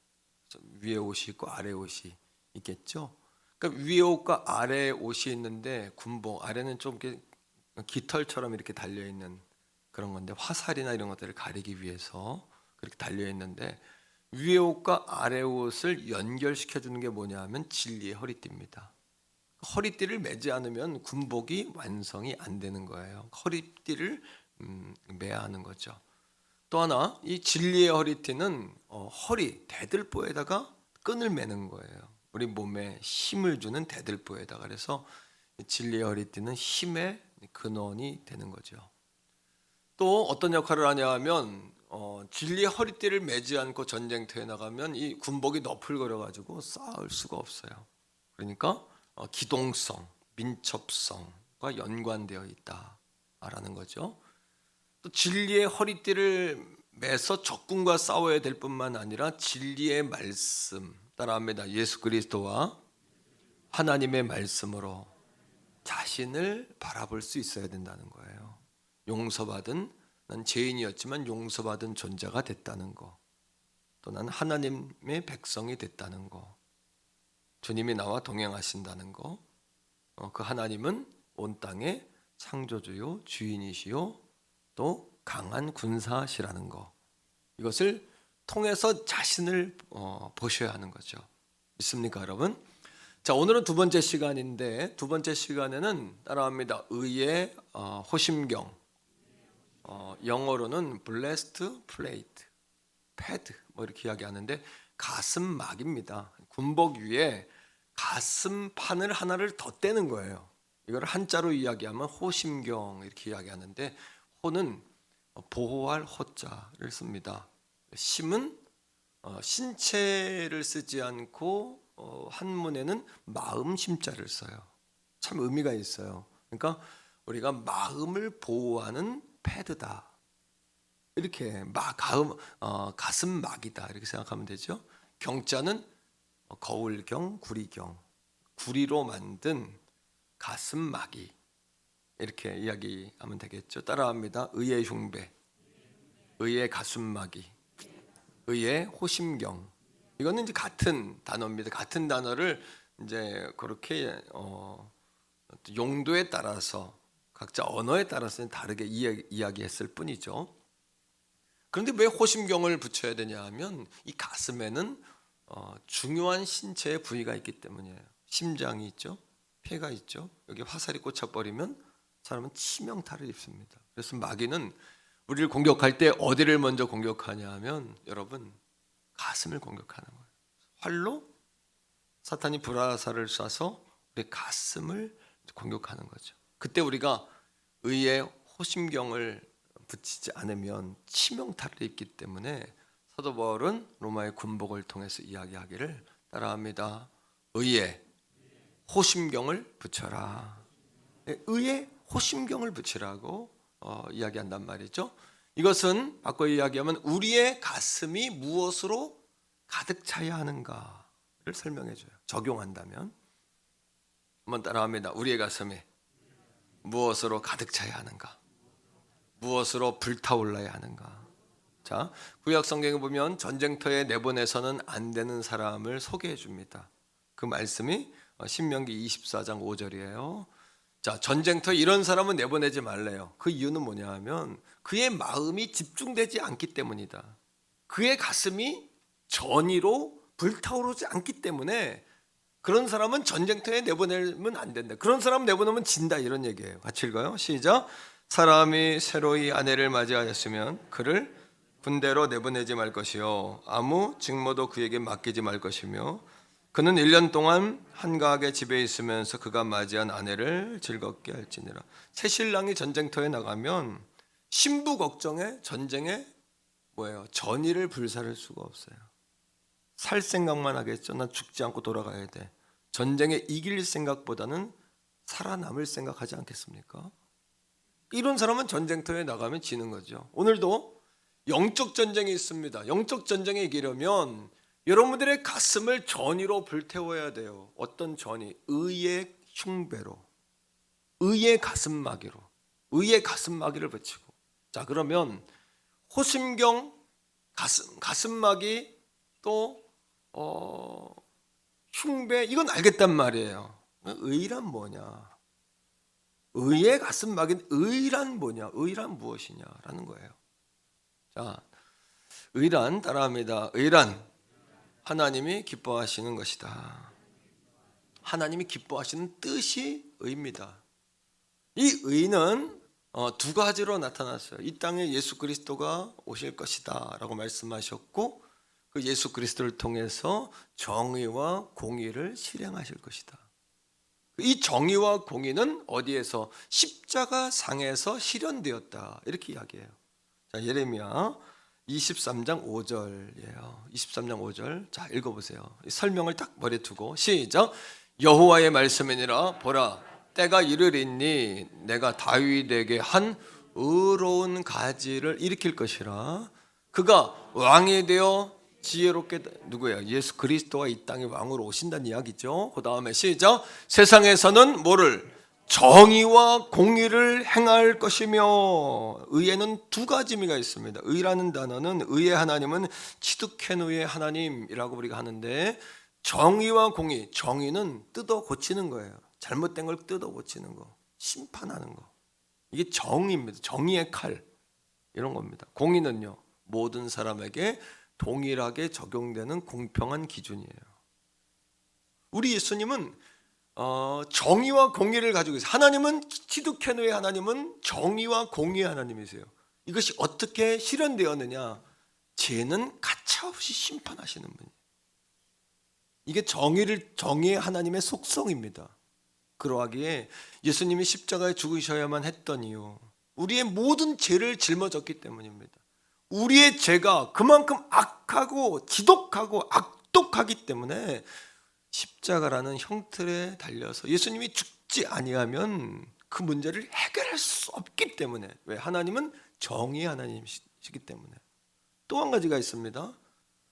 위에 옷이 있고 아래 옷이 있겠죠. 그러니까 위에 옷과 아래 옷이 있는데, 군복 아래는 좀 이렇게 깃털처럼 이렇게 달려 있는 그런 건데, 화살이나 이런 것들을 가리기 위해서 그렇게 달려 있는데, 위에 옷과 아래 옷을 연결시켜 주는 게 뭐냐면 진리의 허리띠입니다. 허리띠를 매지 않으면 군복이 완성이 안 되는 거예요. 허리띠를 매야 하는 거죠. 또 하나, 이 진리의 허리띠는 허리 대들보에다가 끈을 매는 거예요. 우리 몸에 힘을 주는 대들보에다가. 그래서 진리의 허리띠는 힘의 근원이 되는 거죠. 또 어떤 역할을 하냐 하면 진리의 허리띠를 매지 않고 전쟁터에 나가면 이 군복이 너풀거려 가지고 싸울 수가 없어요. 그러니까 기동성, 민첩성과 연관되어 있다라는 거죠. 또 진리의 허리띠를 매서 적군과 싸워야 될 뿐만 아니라 진리의 말씀, 따라합니다. 예수 그리스도와 하나님의 말씀으로 자신을 바라볼 수 있어야 된다는 거예요. 용서받은, 난 죄인이었지만 용서받은 존재가 됐다는 거, 또 난 하나님의 백성이 됐다는 거, 주님이 나와 동행하신다는 거, 그 하나님은 온 땅의 창조주요 주인이시요 또 강한 군사시라는 거, 이것을 통해서 자신을 보셔야 하는 거죠. 믿습니까, 여러분? 자, 오늘은 두 번째 시간인데 두 번째 시간에는 따라합니다. 의의 호심경, 영어로는 blessed plate, 패드 뭐 이렇게 이야기하는데 가슴막입니다. 군복 위에 가슴판을 하나를 덧대는 거예요. 이걸 한자로 이야기하면 호심경 이렇게 이야기하는데, 호는 보호할 호자를 씁니다. 심은 신체를 쓰지 않고 한문에는 마음 심자를 써요. 참 의미가 있어요. 그러니까 우리가 마음을 보호하는 패드다, 이렇게 가슴막이다 이렇게 생각하면 되죠. 경자는 거울경, 구리경, 구리로 만든 가슴막이, 이렇게 이야기하면 되겠죠. 따라합니다. 의의 흉배, 의의 가슴막이, 의의 호심경. 이거는 이제 같은 단어입니다. 같은 단어를 이제 그렇게 용도에 따라서 각자 언어에 따라서는 다르게 이야기했을 뿐이죠. 그런데 왜 호심경을 붙여야 되냐 하면 이 가슴에는 중요한 신체의 부위가 있기 때문이에요. 심장이 있죠. 폐가 있죠. 여기 화살이 꽂혀버리면 사람은 치명타를 입습니다. 그래서 마귀는 우리를 공격할 때 어디를 먼저 공격하냐 하면 여러분 가슴을 공격하는 거예요. 활로 사탄이 불화살을 쏴서 우리 가슴을 공격하는 거죠. 그때 우리가 의의 호심경을 붙이지 않으면 치명타를 입기 때문에 사도 바울은 로마의 군복을 통해서 이야기하기를 따라합니다. 의의 호심경을 붙여라. 의의 호심경을 붙이라고 이야기한단 말이죠. 이것은 바꿔 이야기하면 우리의 가슴이 무엇으로 가득 차야 하는가를 설명해 줘요. 적용한다면 한번 따라합니다. 우리의 가슴이 무엇으로 가득 차야 하는가? 무엇으로 불타올라야 하는가? 자, 구약 성경에 보면 전쟁터에 내보내서는 안 되는 사람을 소개해 줍니다. 그 말씀이 신명기 24장 5절이에요. 자, 전쟁터에 이런 사람은 내보내지 말래요. 그 이유는 뭐냐 하면 그의 마음이 집중되지 않기 때문이다. 그의 가슴이 전의로 불타오르지 않기 때문에 그런 사람은 전쟁터에 내보내면 안 된다. 그런 사람 내보내면 진다, 이런 얘기예요. 같이 읽어요. 시작. 사람이 새로이 아내를 맞이하였으면 그를 군대로 내보내지 말 것이요 아무 직무도 그에게 맡기지 말 것이며 그는 1년 동안 한가하게 집에 있으면서 그가 맞이한 아내를 즐겁게 할지니라. 새 신랑이 전쟁터에 나가면 신부 걱정에 전쟁에 전의를 불사를 수가 없어요. 살 생각만 하겠죠. 난 죽지 않고 돌아가야 돼. 전쟁에 이길 생각보다는 살아남을 생각하지 않겠습니까? 이런 사람은 전쟁터에 나가면 지는 거죠. 오늘도 영적 전쟁이 있습니다. 영적 전쟁에 이기려면 여러분들의 가슴을 전의로 불태워야 돼요. 어떤 전의? 의의 흉배로, 의의 가슴막이로, 의의 가슴막이를 붙이고. 자, 그러면 호심경, 가슴막이 또 흉배, 이건 알겠단 말이에요. 의란 뭐냐? 의의 가슴막인 의란 뭐냐? 의란 무엇이냐라는 거예요. 자, 의란 따라합니다. 의란 하나님이 기뻐하시는 것이다. 하나님이 기뻐하시는 뜻이 의입니다. 이 의는 두 가지로 나타났어요. 이 땅에 예수 그리스도가 오실 것이다 라고 말씀하셨고, 그 예수 그리스도를 통해서 정의와 공의를 실행하실 것이다. 이 정의와 공의는 어디에서? 십자가 상에서 실현되었다, 이렇게 이야기해요. 자, 예레미야 23장 5절이에요. 23장 5절. 자, 읽어보세요. 설명을 딱 머리에 두고 시작. 여호와의 말씀이니라. 보라, 때가 이르리니 내가 다윗에게 한 의로운 가지를 일으킬 것이라. 그가 왕이 되어 지혜롭게, 누구예요? 예수 그리스도가 이 땅에 왕으로 오신다는 이야기죠. 그 다음에 시작. 세상에서는 뭐를? 정의와 공의를 행할 것이며. 의에는 두 가지 의미가 있습니다. 의라는 단어는, 의의 하나님은 치두케누의 하나님이라고 우리가 하는데, 정의와 공의, 정의는 뜯어 고치는 거예요. 잘못된 걸 뜯어 고치는 거, 심판하는 거, 이게 정의입니다. 정의의 칼, 이런 겁니다. 공의는요, 모든 사람에게 동일하게 적용되는 공평한 기준이에요. 우리 예수님은 정의와 공의를 가지고 있어요. 하나님은 치두케노의 하나님은 정의와 공의의 하나님이세요. 이것이 어떻게 실현되었느냐? 죄는 가차없이 심판하시는 분이에요. 이게 정의의 하나님의 속성입니다. 그러하기에 예수님이 십자가에 죽으셔야만 했던 이유, 우리의 모든 죄를 짊어졌기 때문입니다. 우리의 죄가 그만큼 악하고 지독하고 악독하기 때문에 십자가라는 형틀에 달려서 예수님이 죽지 아니하면 그 문제를 해결할 수 없기 때문에, 왜? 하나님은 정의의 하나님이시기 때문에. 또 한 가지가 있습니다.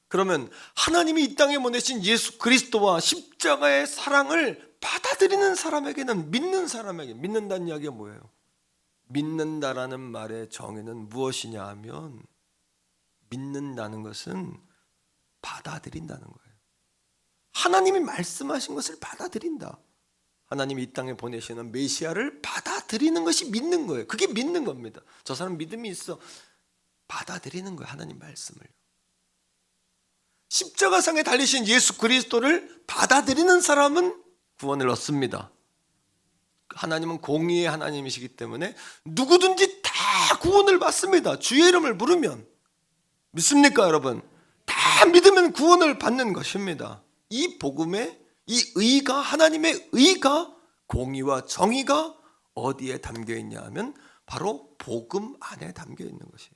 그러면 하나님이 이 땅에 보내신 예수 그리스도와 십자가의 사랑을 받아들이는 사람에게는, 믿는 사람에게, 믿는다는 이야기가 뭐예요? 믿는다라는 말의 정의는 무엇이냐 하면, 믿는다는 것은 받아들인다는 거예요. 하나님이 말씀하신 것을 받아들인다. 하나님이 이 땅에 보내시는 메시아를 받아들이는 것이 믿는 거예요. 그게 믿는 겁니다. 저 사람 믿음이 있어. 받아들이는 거예요. 하나님 말씀을. 십자가상에 달리신 예수 그리스도를 받아들이는 사람은 구원을 얻습니다. 하나님은 공의의 하나님이시기 때문에 누구든지 다 구원을 받습니다. 주의 이름을 부르면. 믿습니까, 여러분? 다 믿으면 구원을 받는 것입니다. 이 복음의 이 의가, 하나님의 의가, 공의와 정의가 어디에 담겨 있냐 하면 바로 복음 안에 담겨 있는 것이에요.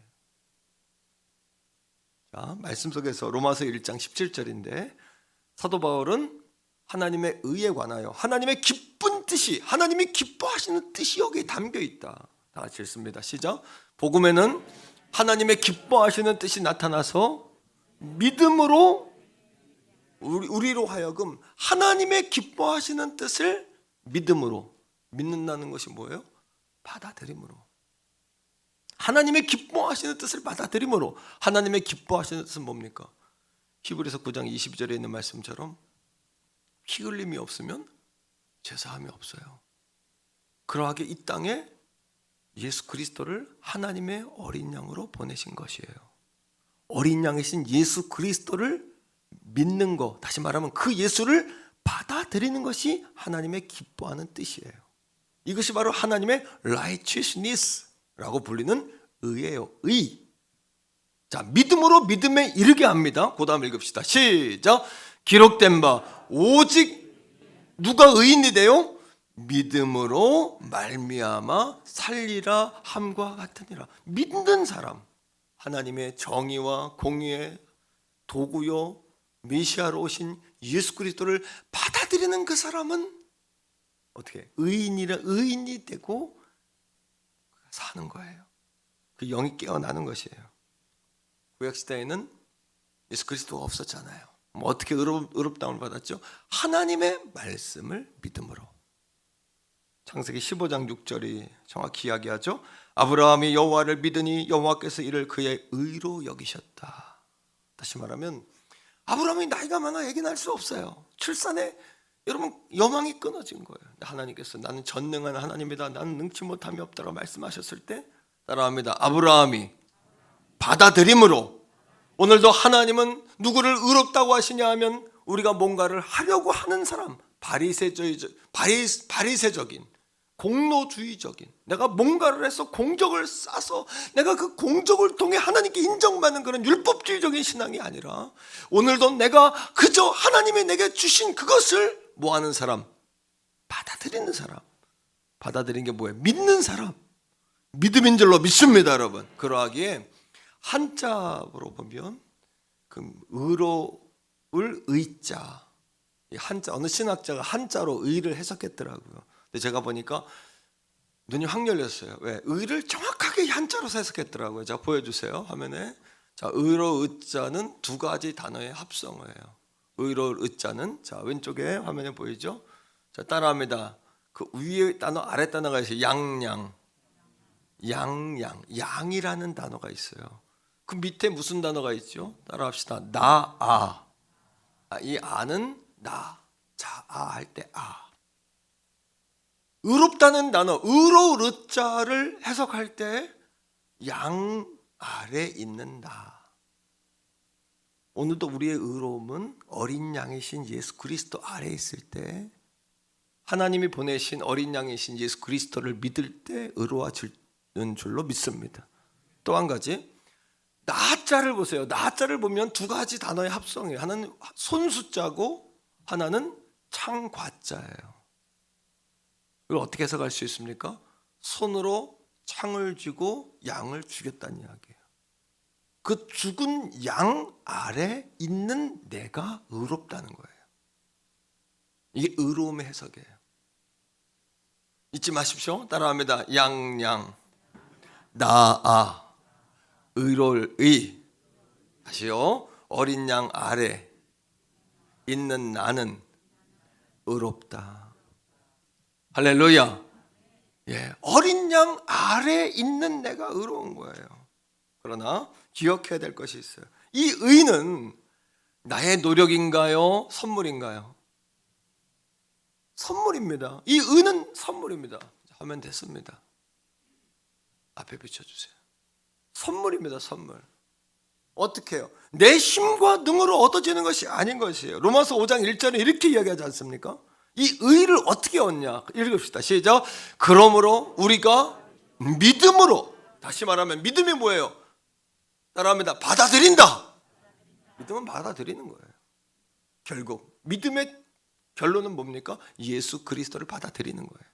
자, 말씀 속에서 로마서 1장 17절인데 사도 바울은 하나님의 의에 관하여 하나님의 기쁜 뜻이, 하나님이 기뻐하시는 뜻이 여기에 담겨 있다. 다 같이 읽습니다. 시작. 복음에는 하나님의 기뻐하시는 뜻이 나타나서 믿음으로 우리로 하여금 하나님의 기뻐하시는 뜻을 믿음으로, 믿는다는 것이 뭐예요? 받아들임으로. 하나님의 기뻐하시는 뜻을 받아들임으로. 하나님의 기뻐하시는 뜻은 뭡니까? 히브리서 9장 22절에 있는 말씀처럼 피 흘림이 없으면 제사함이 없어요. 그러하게 이 땅에 예수 그리스도를 하나님의 어린 양으로 보내신 것이에요. 어린 양이신 예수 그리스도를 믿는 것, 다시 말하면 그 예수를 받아들이는 것이 하나님의 기뻐하는 뜻이에요. 이것이 바로 하나님의 righteousness라고 불리는 의예요. 의. 자, 믿음으로 믿음에 이르게 합니다. 그 다음 읽읍시다. 시작. 기록된 바 오직 누가 의인이 돼요? 믿음으로 말미암아 살리라 함과 같으니라. 믿는 사람, 하나님의 정의와 공의의 도구요 메시아로 오신 예수 그리스도를 받아들이는 그 사람은 어떻게 의인이 되고 사는 거예요. 그 영이 깨어나는 것이에요. 구약 시대에는 예수 그리스도가 없었잖아요. 뭐 어떻게 의롭다움을 받았죠? 하나님의 말씀을 믿음으로. 창세기 15장 6절이 정확히 이야기하죠. 아브라함이 여호와를 믿으니 여호와께서 이를 그의 의로 여기셨다. 다시 말하면 아브라함이 나이가 많아 애기 낳을 수 없어요. 출산에 여러분 여망이 끊어진 거예요. 하나님께서 나는 전능한 하나님이다, 나는 능치 못함이 없다라고 말씀하셨을 때 따라합니다. 아브라함이 받아들임으로. 오늘도 하나님은 누구를 의롭다고 하시냐 하면 우리가 뭔가를 하려고 하는 사람, 바리새적인 공로주의적인, 내가 뭔가를 해서 공적을 쌓아서 내가 그 공적을 통해 하나님께 인정받는 그런 율법주의적인 신앙이 아니라 오늘도 내가 그저 하나님이 내게 주신 그것을 뭐하는 사람? 받아들이는 사람. 받아들이는 게 뭐예요? 믿는 사람. 믿음인 줄로 믿습니다, 여러분. 그러하기에 한자로 보면 그 의로울 의자, 한자, 어느 신학자가 한자로 의를 해석했더라고요. 근데 제가 보니까 눈이 확 열렸어요. 왜? 의를 정확하게 한자로 해석했더라고요. 자, 보여주세요, 화면에. 자, 의로 의자는 두 가지 단어의 합성어예요. 의로울 의자는, 자, 왼쪽에 화면에 보이죠? 자, 따라합니다. 그 위에 단어, 아래 단어가 있어요. 양이라는 단어가 있어요. 그 밑에 무슨 단어가 있죠? 따라합시다. 이 아는 나. 자, 할 때 아. 의롭다는 단어, 의로울 의자를 해석할 때 양 아래 있는 나. 오늘도 우리의 의로움은 어린 양이신 예수 그리스도 아래에 있을 때, 하나님이 보내신 어린 양이신 예수 그리스도를 믿을 때 의로워지는 줄로 믿습니다. 또 한 가지, 나자를 보세요. 나자를 보면 두 가지 단어의 합성이에요. 하나는 손수자고 하나는 창과자예요. 이걸 어떻게 해석할 수 있습니까? 손으로 창을 쥐고 양을 죽였다는 이야기예요. 그 죽은 양 아래 있는 내가 의롭다는 거예요. 이게 의로움의 해석이에요. 잊지 마십시오. 따라합니다. 양양, 나아, 의로울 의. 다시요. 어린 양 아래 있는 나는 의롭다. 할렐루야. 예, 어린 양 아래 있는 내가 의로운 거예요. 그러나 기억해야 될 것이 있어요. 이 의는 나의 노력인가요? 선물인가요? 선물입니다. 이 의는 선물입니다. 하면 됐습니다. 앞에 비춰주세요. 선물입니다. 선물. 어떻게 해요? 내 힘과 능으로 얻어지는 것이 아닌 것이에요. 로마서 5장 1절에 이렇게 이야기하지 않습니까? 이 의를 어떻게 얻냐? 읽읍시다. 시작. 그러므로 우리가 믿음으로, 다시 말하면 믿음이 뭐예요? 따라합니다. 받아들인다. 믿음은 받아들이는 거예요. 결국 믿음의 결론은 뭡니까? 예수 그리스도를 받아들이는 거예요.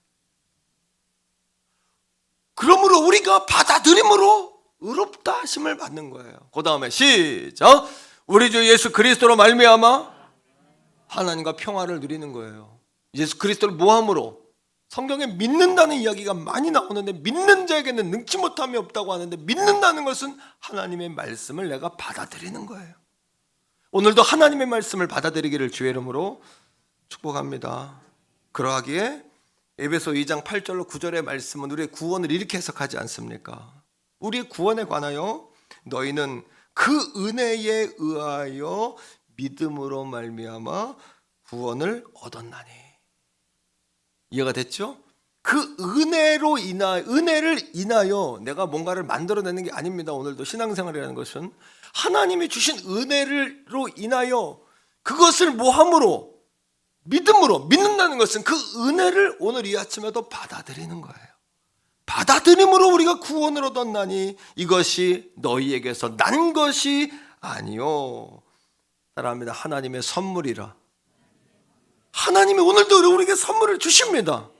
그러므로 우리가 받아들임으로 의롭다 하심을 받는 거예요. 그 다음에 시작. 우리 주 예수 그리스도로 말미암아 하나님과 평화를 누리는 거예요. 예수 그리스도를 모함으로, 성경에 믿는다는 이야기가 많이 나오는데 믿는 자에게는 능치 못함이 없다고 하는데, 믿는다는 것은 하나님의 말씀을 내가 받아들이는 거예요. 오늘도 하나님의 말씀을 받아들이기를 주의 이름으로 축복합니다. 그러하기에 에베소 2장 8절로 9절의 말씀은 우리의 구원을 이렇게 해석하지 않습니까? 우리의 구원에 관하여 너희는 그 은혜에 의하여 믿음으로 말미암아 구원을 얻었나니. 이해가 됐죠? 그 은혜를 인하여 내가 뭔가를 만들어내는 게 아닙니다. 오늘도 신앙생활이라는 것은 하나님이 주신 은혜로 인하여 그것을 모함으로, 믿음으로, 믿는다는 것은 그 은혜를 오늘 이 아침에도 받아들이는 거예요. 받아들임으로 우리가 구원을 얻었나니 이것이 너희에게서 난 것이 아니요. 따라합니다. 하나님의 선물이라. 하나님이 오늘도 우리에게 선물을 주십니다.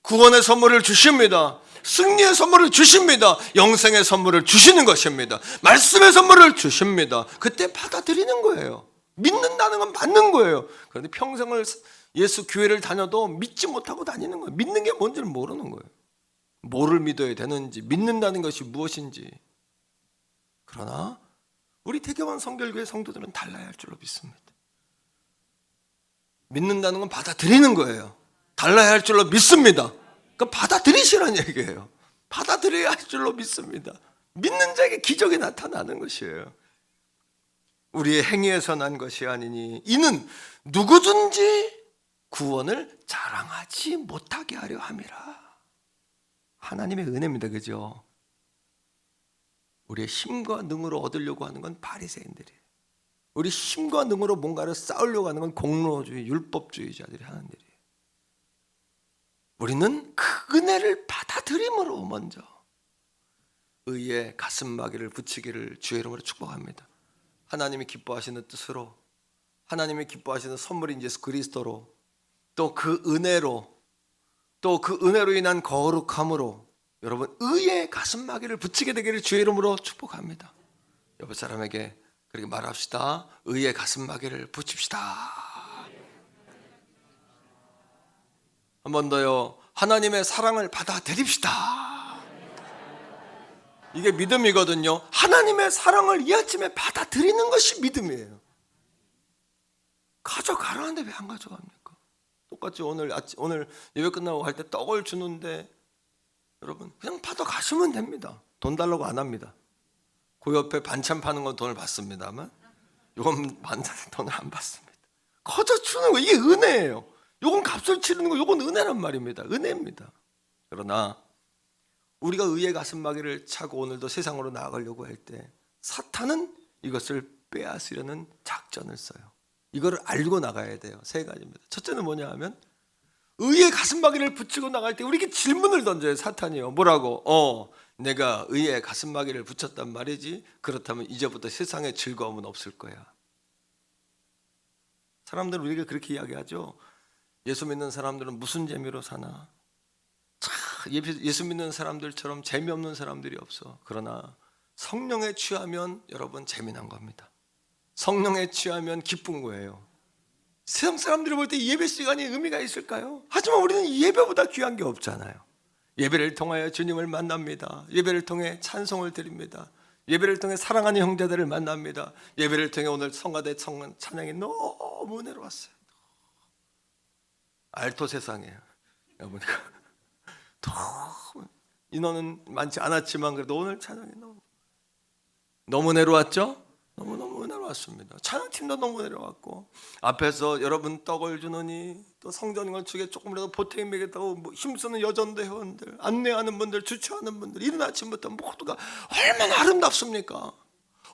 구원의 선물을 주십니다. 승리의 선물을 주십니다. 영생의 선물을 주시는 것입니다. 말씀의 선물을 주십니다. 그때 받아들이는 거예요. 믿는다는 건 받는 거예요. 그런데 평생을 예수 교회를 다녀도 믿지 못하고 다니는 거예요. 믿는 게 뭔지를 모르는 거예요. 뭐를 믿어야 되는지, 믿는다는 것이 무엇인지. 그러나 우리 태교원 성결교회 성도들은 달라야 할 줄로 믿습니다. 믿는다는 건 받아들이는 거예요. 달라야 할 줄로 믿습니다. 그러니까 받아들이시라는 얘기예요. 받아들여야 할 줄로 믿습니다. 믿는 자에게 기적이 나타나는 것이에요. 우리의 행위에서 난 것이 아니니 이는 누구든지 구원을 자랑하지 못하게 하려 함이라. 하나님의 은혜입니다. 그죠? 우리의 힘과 능으로 얻으려고 하는 건 바리새인들이에요. 우리 힘과 능으로 뭔가를 쌓으려고 하는 건 공로주의, 율법주의자들이 하는 일이에요. 우리는 그 은혜를 받아들임으로 먼저 의의 가슴마개를 붙이기를 주의 이름으로 축복합니다. 하나님이 기뻐하시는 뜻으로, 하나님이 기뻐하시는 선물인 예수 그리스도로, 또 그 은혜로, 또 그 은혜로 인한 거룩함으로 여러분 의의 가슴마개를 붙이게 되기를 주의 이름으로 축복합니다. 옆에 사람에게 그렇게 말합시다. 의의 가슴마개를 붙입시다. 한 번 더요. 하나님의 사랑을 받아들입시다. 이게 믿음이거든요. 하나님의 사랑을 이 아침에 받아들이는 것이 믿음이에요. 가져가라는데 왜 안 가져갑니까? 똑같이 오늘 예배 끝나고 갈 때 떡을 주는데 여러분 그냥 받아가시면 됩니다. 돈 달라고 안 합니다. 그 옆에 반찬 파는 건 돈을 받습니다만 이건 돈을 안 받습니다. 거저 주는 거, 이게 은혜예요. 이건 값을 치르는 거, 이건 은혜란 말입니다. 은혜입니다. 그러나 우리가 의의 가슴마개를 차고 오늘도 세상으로 나아가려고 할 때 사탄은 이것을 빼앗으려는 작전을 써요. 이거를 알고 나가야 돼요. 세 가지입니다. 첫째는 뭐냐 하면 의의 가슴마개를 붙이고 나갈 때 우리에게 질문을 던져요. 사탄이요. 뭐라고? 내가 의의 가슴마개를 붙였단 말이지. 그렇다면 이제부터 세상에 즐거움은 없을 거야. 사람들은 우리에게 그렇게 이야기하죠. 예수 믿는 사람들은 무슨 재미로 사나? 예수 믿는 사람들처럼 재미없는 사람들이 없어. 그러나 성령에 취하면 여러분 재미난 겁니다. 성령에 취하면 기쁜 거예요. 세상 사람들이 볼 때 예배 시간이 의미가 있을까요? 하지만 우리는 예배보다 귀한 게 없잖아요. 예배를 통하여 주님을 만납니다. 예배를 통해 찬송을 드립니다. 예배를 통해 사랑하는 형제들을 만납니다. 예배를 통해 오늘 성가대 찬양이 너무 은혜로웠어요. 알토 세상이에요. 보니까 너무 인원은 많지 않았지만 그래도 오늘 찬양이 너무 은혜로웠죠? 너무너무 은혜로웠습니다. 찬양팀도 너무 은혜로웠고 앞에서 여러분 떡을 주느니 또 성전 건축에 조금이라도 보탬이 되겠다고 힘쓰는 여전도 회원들, 안내하는 분들, 주최하는 분들 이른 아침부터 모두가 얼마나 아름답습니까?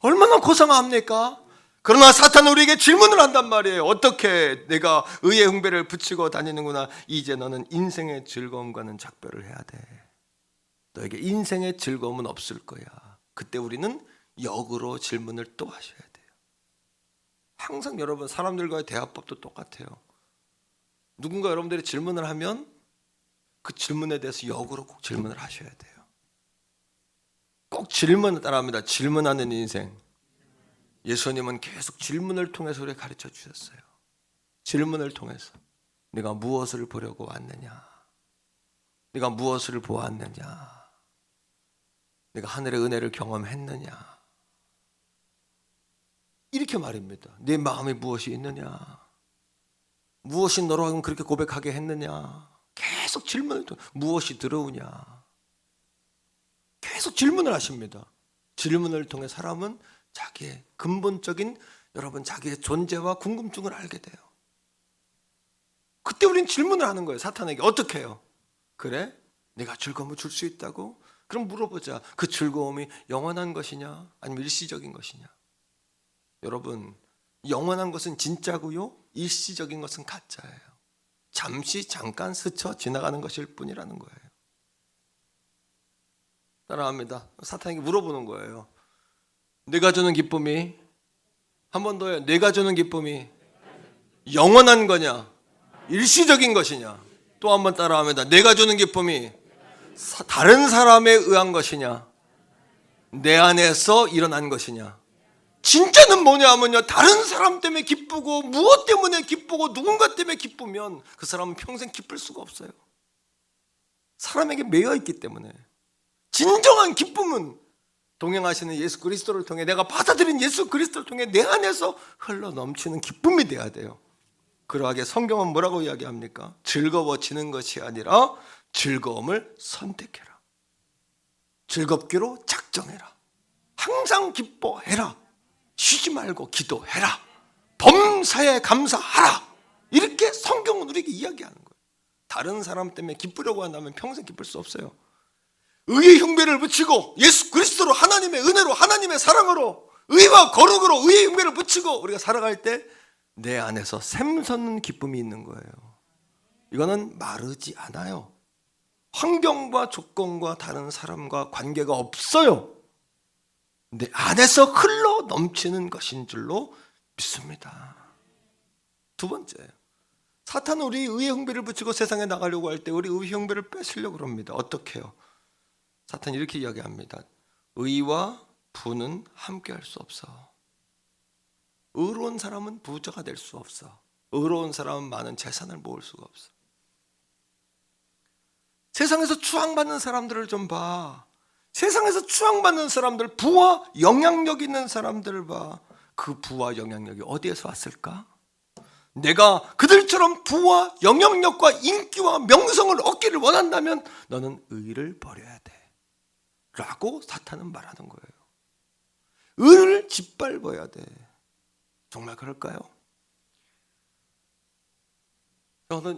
얼마나 고상합니까? 그러나 사탄은 우리에게 질문을 한단 말이에요. 어떻게 내가 의의 흥배를 붙이고 다니는구나. 이제 너는 인생의 즐거움과는 작별을 해야 돼. 너에게 인생의 즐거움은 없을 거야. 그때 우리는 역으로 질문을 또 하셔야 돼요. 항상 여러분 사람들과의 대화법도 똑같아요. 누군가 여러분들이 질문을 하면 그 질문에 대해서 역으로 꼭 질문을 하셔야 돼요. 꼭 질문을 따라합니다. 질문하는 인생. 예수님은 계속 질문을 통해서 우리에게 가르쳐 주셨어요. 질문을 통해서 네가 무엇을 보려고 왔느냐? 네가 무엇을 보았느냐? 네가 하늘의 은혜를 경험했느냐? 이렇게 말입니다. 네 마음에 무엇이 있느냐? 무엇이 너로 하여금 그렇게 고백하게 했느냐? 계속 질문을 통해 무엇이 들어오냐? 계속 질문을 하십니다. 질문을 통해 사람은 자기의 근본적인 여러분 자기의 존재와 궁금증을 알게 돼요. 그때 우리는 질문을 하는 거예요. 사탄에게 어떻게 해요? 그래? 내가 즐거움을 줄 수 있다고? 그럼 물어보자. 그 즐거움이 영원한 것이냐 아니면 일시적인 것이냐? 여러분 영원한 것은 진짜고요, 일시적인 것은 가짜예요. 잠시 잠깐 스쳐 지나가는 것일 뿐이라는 거예요. 따라합니다. 사탄에게 물어보는 거예요. 내가 주는 기쁨이, 한 번 더요. 내가 주는 기쁨이 영원한 거냐 일시적인 것이냐? 또 한 번 따라합니다. 내가 주는 기쁨이 다른 사람에 의한 것이냐 내 안에서 일어난 것이냐? 진짜는 뭐냐 하면요, 다른 사람 때문에 기쁘고 무엇 때문에 기쁘고 누군가 때문에 기쁘면 그 사람은 평생 기쁠 수가 없어요. 사람에게 매여 있기 때문에. 진정한 기쁨은 동행하시는 예수 그리스도를 통해, 내가 받아들인 예수 그리스도를 통해 내 안에서 흘러 넘치는 기쁨이 돼야 돼요. 그러하게 성경은 뭐라고 이야기합니까? 즐거워지는 것이 아니라 즐거움을 선택해라. 즐겁기로 작정해라. 항상 기뻐해라. 쉬지 말고 기도해라. 범사에 감사하라. 이렇게 성경은 우리에게 이야기하는 거예요. 다른 사람 때문에 기쁘려고 한다면 평생 기쁠 수 없어요. 의의 흉배를 붙이고 예수 그리스도로, 하나님의 은혜로, 하나님의 사랑으로, 의와 거룩으로 의의 흉배를 붙이고 우리가 살아갈 때 내 안에서 샘솟는 기쁨이 있는 거예요. 이거는 마르지 않아요. 환경과 조건과 다른 사람과 관계가 없어요. 내 안에서 흘러 넘치는 것인 줄로 믿습니다. 두 번째, 사탄은 우리 의의 흉배를 붙이고 세상에 나가려고 할 때 우리 의의 흉배를 뺏으려고 합니다. 어떻게 해요? 사탄이 이렇게 이야기합니다. 의와 부는 함께 할 수 없어. 의로운 사람은 부자가 될 수 없어. 의로운 사람은 많은 재산을 모을 수가 없어. 세상에서 추앙받는 사람들을 좀 봐. 세상에서 추앙받는 사람들, 부와 영향력 있는 사람들을 봐. 그 부와 영향력이 어디에서 왔을까? 내가 그들처럼 부와 영향력과 인기와 명성을 얻기를 원한다면 너는 의를 버려야 돼 라고 사탄은 말하는 거예요. 의를 짓밟아야 돼. 정말 그럴까요?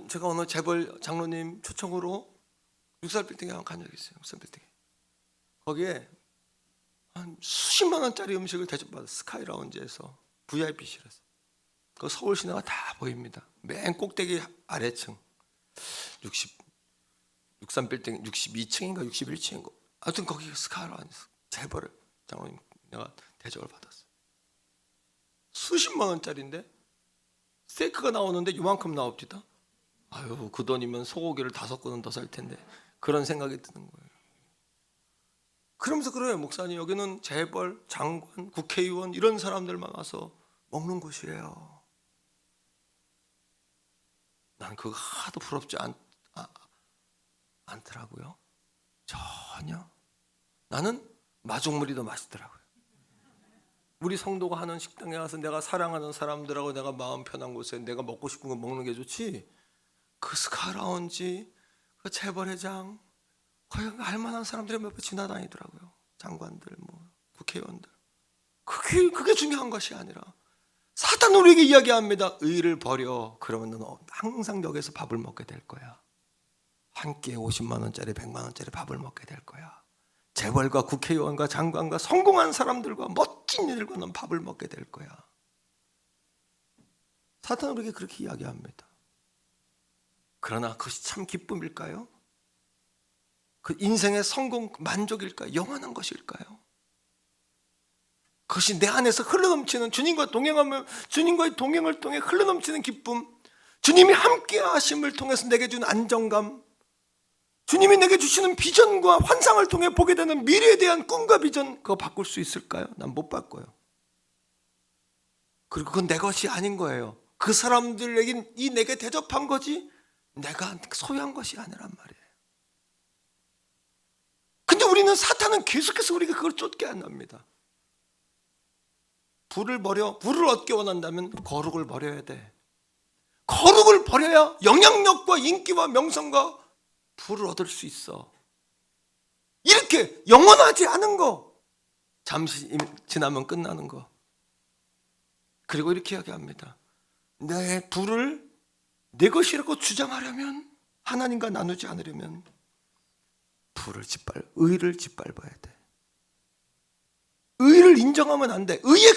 제가 오늘 재벌 장로님 초청으로 6살 빌딩에 간 적이 있어요. 6살 빌딩에. 거기에 한 수십만 원짜리 음식을 대접받아 스카이 라운지에서 VIP실에서 그 서울 시내가 다 보입니다. 맨 꼭대기 아래층 63빌딩 62층인가 61층인가 하여튼 거기 스카이 라운지 재벌을 장로님 내가 대접을 받았어요. 수십만 원짜리인데 스테이크가 나오는데 요만큼 나옵니다. 아유 그 돈이면 소고기를 5근은 더 살 텐데 그런 생각이 드는 거예요. 그러면서 그래요. 목사님 여기는 재벌, 장관, 국회의원 이런 사람들만 와서 먹는 곳이에요. 난 그거 하도 부럽지 않더라고요. 전혀. 나는 마중물이 더 맛있더라고요. 우리 성도가 하는 식당에 가서 내가 사랑하는 사람들하고 내가 마음 편한 곳에 내가 먹고 싶은 거 먹는 게 좋지. 그 스카라운지, 그 재벌회장, 거기 알만한 사람들이 몇 번 지나다니더라고요. 장관들, 뭐 국회의원들. 그게 중요한 것이 아니라 사탄은 우리에게 이야기합니다. 의를 버려. 그러면 너는 항상 여기서 밥을 먹게 될 거야. 한 끼에 50만 원짜리, 100만 원짜리 밥을 먹게 될 거야. 재벌과 국회의원과 장관과 성공한 사람들과 멋진 이들과 넌 밥을 먹게 될 거야. 사탄은 우리에게 그렇게 이야기합니다. 그러나 그것이 참 기쁨일까요? 그 인생의 성공, 만족일까요? 영원한 것일까요? 그것이 내 안에서 흘러넘치는 주님과 동행하며 주님과의 동행을 통해 흘러넘치는 기쁨, 주님이 함께 하심을 통해서 내게 준 안정감, 주님이 내게 주시는 비전과 환상을 통해 보게 되는 미래에 대한 꿈과 비전, 그거 바꿀 수 있을까요? 난 못 바꿔요. 그리고 그건 내 것이 아닌 거예요. 그 사람들에게 내게 대접한 거지 내가 소유한 것이 아니란 말이에요. 근데 우리는 사탄은 계속해서 우리가 그걸 쫓게 안 합니다. 부를 얻기 원한다면 거룩을 버려야 돼. 거룩을 버려야 영향력과 인기와 명성과 부를 얻을 수 있어. 이렇게 영원하지 않은 거, 잠시 지나면 끝나는 거. 그리고 이렇게 이야기합니다. 내 부를 내 것이라고 주장하려면, 하나님과 나누지 않으려면 의를 짓밟아야 돼. 의를 인정하면 안 돼. 의의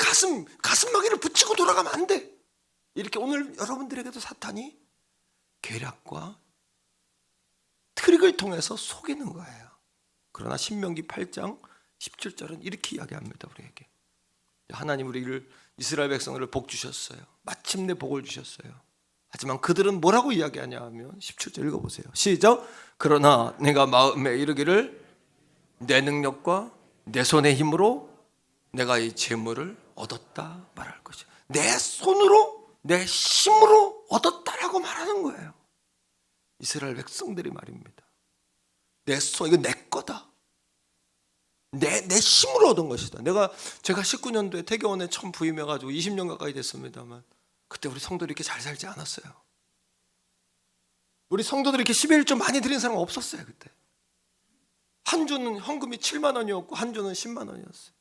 가슴막이를 붙이고 돌아가면 안 돼. 이렇게 오늘 여러분들에게도 사탄이 계략과 트릭을 통해서 속이는 거예요. 그러나 신명기 8장 17절은 이렇게 이야기합니다. 우리에게 하나님 우리를 이스라엘 백성을 복 주셨어요. 마침내 복을 주셨어요. 하지만 그들은 뭐라고 이야기하냐 하면 17절 읽어보세요. 시작. 그러나 내가 마음에 이르기를 내 능력과 내 손의 힘으로 내가 이 재물을 얻었다 말할 것이야. 내 손으로 내 힘으로 얻었다라고 말하는 거예요. 이스라엘 백성들이 말입니다. 내 손, 이거 내 거다. 내 힘으로 얻은 것이다. 제가 19년도에 태교원에 처음 부임해가지고 20년 가까이 됐습니다만 그때 우리 성도들이 이렇게 잘 살지 않았어요. 우리 성도들이 이렇게 11조 좀 많이 드린 사람 없었어요. 그때 한 주는 헌금이 7만 원이었고 한 주는 10만 원이었어요.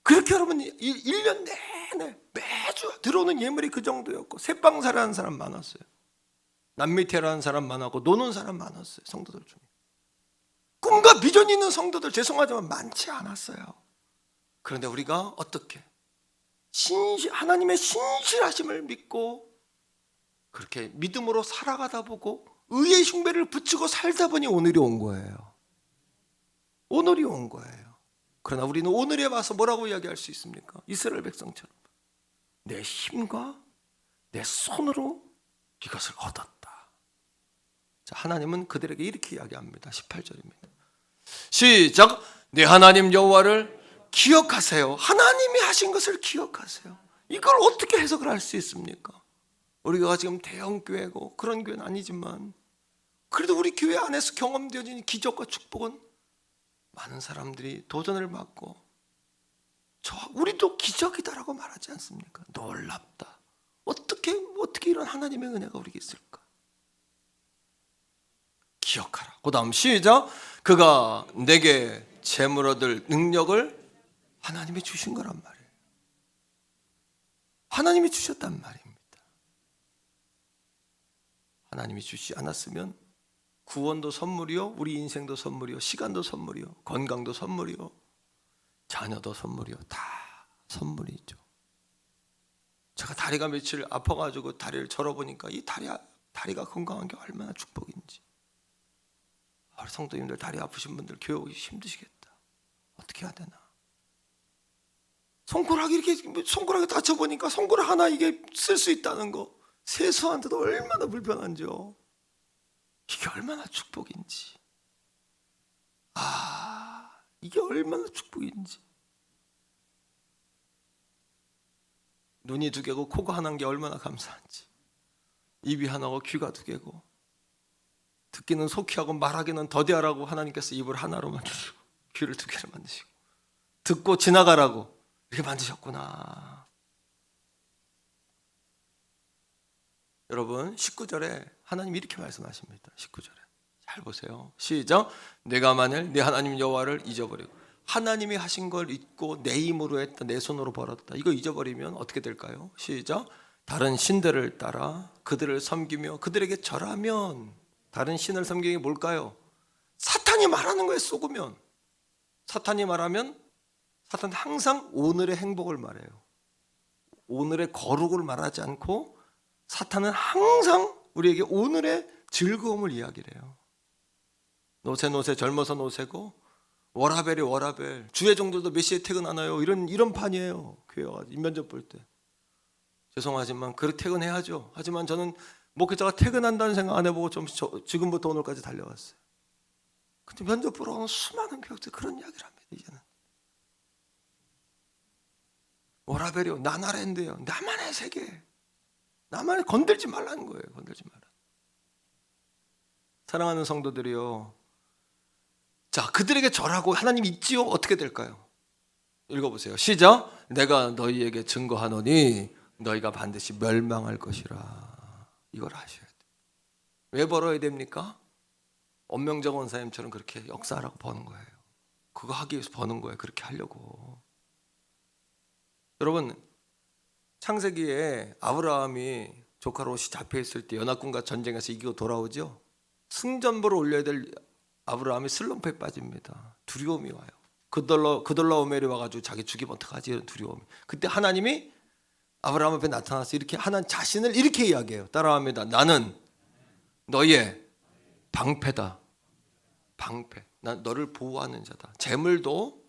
그렇게 여러분 1년 내내 매주 들어오는 예물이 그 정도였고 새빵살이라는 사람 많았어요. 남미태라는 사람 많았고 노는 사람 많았어요. 성도들 중에 꿈과 비전이 있는 성도들 죄송하지만 많지 않았어요. 그런데 우리가 어떻게 하나님의 신실하심을 믿고 그렇게 믿음으로 살아가다 보고 의의 흉배를 붙이고 살다 보니 오늘이 온 거예요. 오늘이 온 거예요. 그러나 우리는 오늘에 와서 뭐라고 이야기할 수 있습니까? 이스라엘 백성처럼 내 힘과 내 손으로 이것을 얻었다. 자, 하나님은 그들에게 이렇게 이야기합니다. 18절입니다. 시작. 내 하나님 여호와를 기억하세요. 하나님이 하신 것을 기억하세요. 이걸 어떻게 해석을 할 수 있습니까? 우리가 지금 대형 교회고 그런 교회는 아니지만 그래도 우리 교회 안에서 경험되어진 기적과 축복은 많은 사람들이 도전을 받고 우리도 기적이다라고 말하지 않습니까? 놀랍다. 어떻게 이런 하나님의 은혜가 우리에게 있을까? 기억하라. 그 다음 시작. 그가 내게 재물 얻을 능력을 하나님이 주신 거란 말이에요. 하나님이 주셨단 말입니다. 하나님이 주시지 않았으면 구원도 선물이요, 우리 인생도 선물이요, 시간도 선물이요, 건강도 선물이요, 자녀도 선물이요. 다 선물이죠. 제가 다리가 며칠 아파가지고 다리를 절어보니까 이 다리가 건강한 게 얼마나 축복인지. 우리 성도님들 다리 아프신 분들 교회 오기 힘드시겠다. 어떻게 해야 되나? 손가락이 다쳐보니까 손가락 하나 이게 쓸 수 있다는 거 세수하는데도 얼마나 불편한지요. 이게 얼마나 축복인지. 이게 얼마나 축복인지. 눈이 2개고 코가 하나인 게 얼마나 감사한지. 입이 하나고 귀가 2개고 듣기는 속히하고 말하기는 더디하라고 하나님께서 입을 하나로 만드시고 귀를 2개로 만드시고 듣고 지나가라고 이렇게 만드셨구나. 여러분 19절에 하나님 이렇게 말씀하십니다. 19절에 잘 보세요. 시작. 내가 만일 내 하나님 여호와를 잊어버리고 하나님이 하신 걸 잊고 내 힘으로 했다, 내 손으로 벌었다, 이거 잊어버리면 어떻게 될까요? 시작. 다른 신들을 따라 그들을 섬기며 그들에게 절하면, 다른 신을 섬기는 게 뭘까요? 사탄이 말하는 거에 속으면. 사탄이 말하면 사탄은 항상 오늘의 행복을 말해요. 오늘의 거룩을 말하지 않고 사탄은 항상 우리에게 오늘의 즐거움을 이야기를 해요. 노세 젊어서 노세고 워라벨이 워라벨, 주의 종들도 몇 시에 퇴근하나요? 이런 판이에요. 교회 와서 면접 볼 때. 죄송하지만 그렇게 퇴근해야죠. 하지만 저는 목회자가 퇴근한다는 생각 안 해보고 좀 지금부터 오늘까지 달려왔어요. 근데 면접 보러 오는 수많은 교육들 그런 이야기를 합니다. 이제는 워라벨이요, 나나랜드요, 나만의 세계, 나만의 건들지 말라는 거예요. 건들지 말라. 사랑하는 성도들이요, 자, 그들에게 절하고 하나님 있지요? 어떻게 될까요? 읽어보세요. 시작. 내가 너희에게 증거하노니 너희가 반드시 멸망할 것이라. 이걸 하셔야 돼요. 왜 벌어야 됩니까? 엄명정 원사님처럼 그렇게 역사하라고 버는 거예요. 그거 하기 위해서 버는 거예요. 그렇게 하려고. 여러분, 창세기에 아브라함이 조카 롯이 잡혀있을 때 연합군과 전쟁에서 이기고 돌아오죠. 승전보를 올려야 될 아브라함이 슬럼프에 빠집니다. 두려움이 와요. 그돌라오멜이 와가지고 자기 죽이면 어떡하지? 이런 두려움이. 그때 하나님이 아브라함 앞에 나타나서 이렇게 하나님 자신을 이렇게 이야기해요. 따라합니다. 나는 너의 방패다. 방패. 난 너를 보호하는 자다. 재물도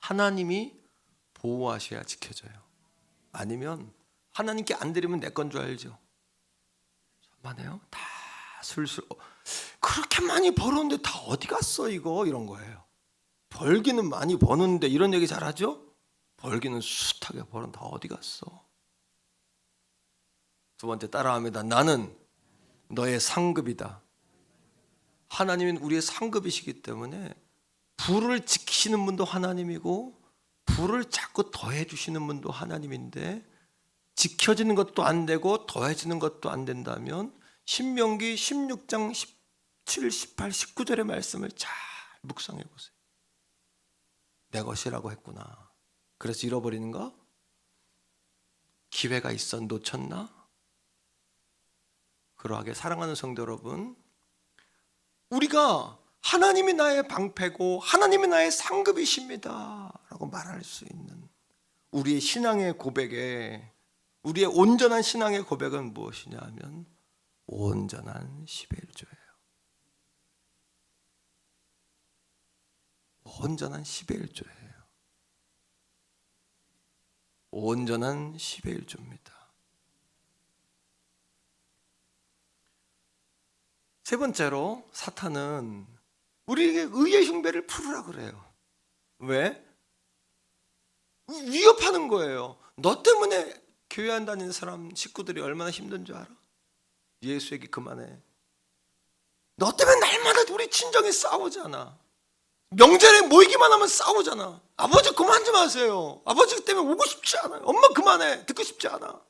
하나님이 보호하셔야 지켜져요. 아니면 하나님께 안 드리면 내 건 줄 알죠. 만해요. 다 술술 그렇게 많이 벌었는데 다 어디 갔어 이거, 이런 거예요. 벌기는 많이 버는데, 이런 얘기 잘하죠. 벌기는 숱하게 벌었는데 다 어디 갔어. 두 번째 따라합니다. 나는 너의 상급이다. 하나님은 우리의 상급이시기 때문에 불을 지키시는 분도 하나님이고 불을 자꾸 더해 주시는 분도 하나님인데, 지켜지는 것도 안 되고 더해지는 것도 안 된다면 신명기 16장 17, 18, 19절의 말씀을 잘 묵상해 보세요. 내 것이라고 했구나. 그래서 잃어버리는가? 기회가 있어 놓쳤나? 그러하게 사랑하는 성도 여러분, 우리가 하나님이 나의 방패고 하나님이 나의 상급이십니다 라고 말할 수 있는 우리의 신앙의 고백에, 우리의 온전한 신앙의 고백은 무엇이냐 하면 온전한 10의 1조예요. 온전한 10의 1조예요. 온전한 10의 1조입니다. 세 번째로 사탄은 우리에게 의의 흉배를 풀으라 그래요. 왜? 위협하는 거예요. 너 때문에 교회 안 다니는 사람 식구들이 얼마나 힘든 줄 알아? 예수 얘기 그만해. 너 때문에 날마다 우리 친정이 싸우잖아. 명절에 모이기만 하면 싸우잖아. 아버지 그만 좀 하세요. 아버지 때문에 오고 싶지 않아요. 엄마 그만해. 듣고 싶지 않아.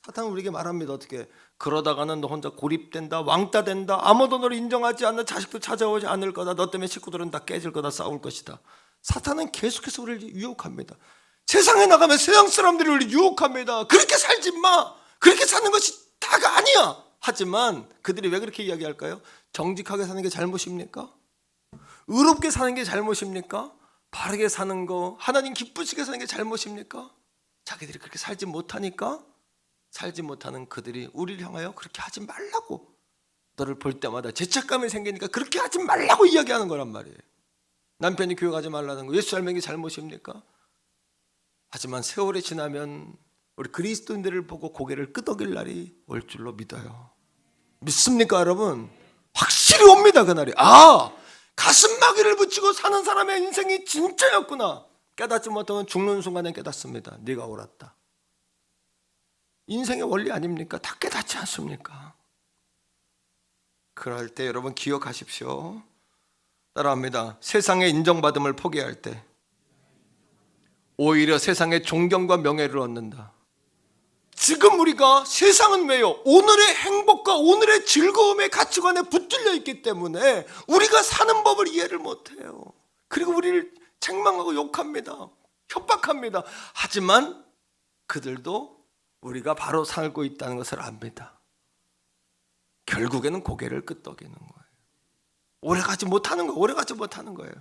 사탄은 우리에게 말합니다. 어떻게? 그러다가는 너 혼자 고립된다, 왕따 된다, 아무도 너를 인정하지 않는 자식도 찾아오지 않을 거다, 너 때문에 식구들은 다 깨질 거다, 싸울 것이다. 사탄은 계속해서 우리를 유혹합니다. 세상에 나가면 세상 사람들이 우리를 유혹합니다. 그렇게 살지 마. 그렇게 사는 것이 다가 아니야. 하지만 그들이 왜 그렇게 이야기할까요? 정직하게 사는 게 잘못입니까? 의롭게 사는 게 잘못입니까? 바르게 사는 거, 하나님 기쁘시게 사는 게 잘못입니까? 자기들이 그렇게 살지 못하니까, 살지 못하는 그들이 우리를 향하여 그렇게 하지 말라고, 너를 볼 때마다 죄책감이 생기니까 그렇게 하지 말라고 이야기하는 거란 말이에요. 남편이 교회 가지 말라는 거, 예수 닮는 게 잘못입니까? 하지만 세월이 지나면 우리 그리스도인들을 보고 고개를 끄덕일 날이 올 줄로 믿어요. 믿습니까 여러분? 확실히 옵니다 그날이. 가슴마개를 붙이고 사는 사람의 인생이 진짜였구나. 깨닫지 못하면 죽는 순간에 깨닫습니다. 네가 옳았다. 인생의 원리 아닙니까? 다 깨닫지 않습니까? 그럴 때 여러분 기억하십시오. 따라합니다. 세상의 인정받음을 포기할 때 오히려 세상의 존경과 명예를 얻는다. 지금 우리가 세상은 왜요? 오늘의 행복과 오늘의 즐거움의 가치관에 붙들려 있기 때문에 우리가 사는 법을 이해를 못해요. 그리고 우리를 책망하고 욕합니다. 협박합니다. 하지만 그들도 우리가 바로 살고 있다는 것을 압니다. 결국에는 고개를 끄덕이는 거예요. 오래가지 못하는 거예요. 오래가지 못하는 거예요.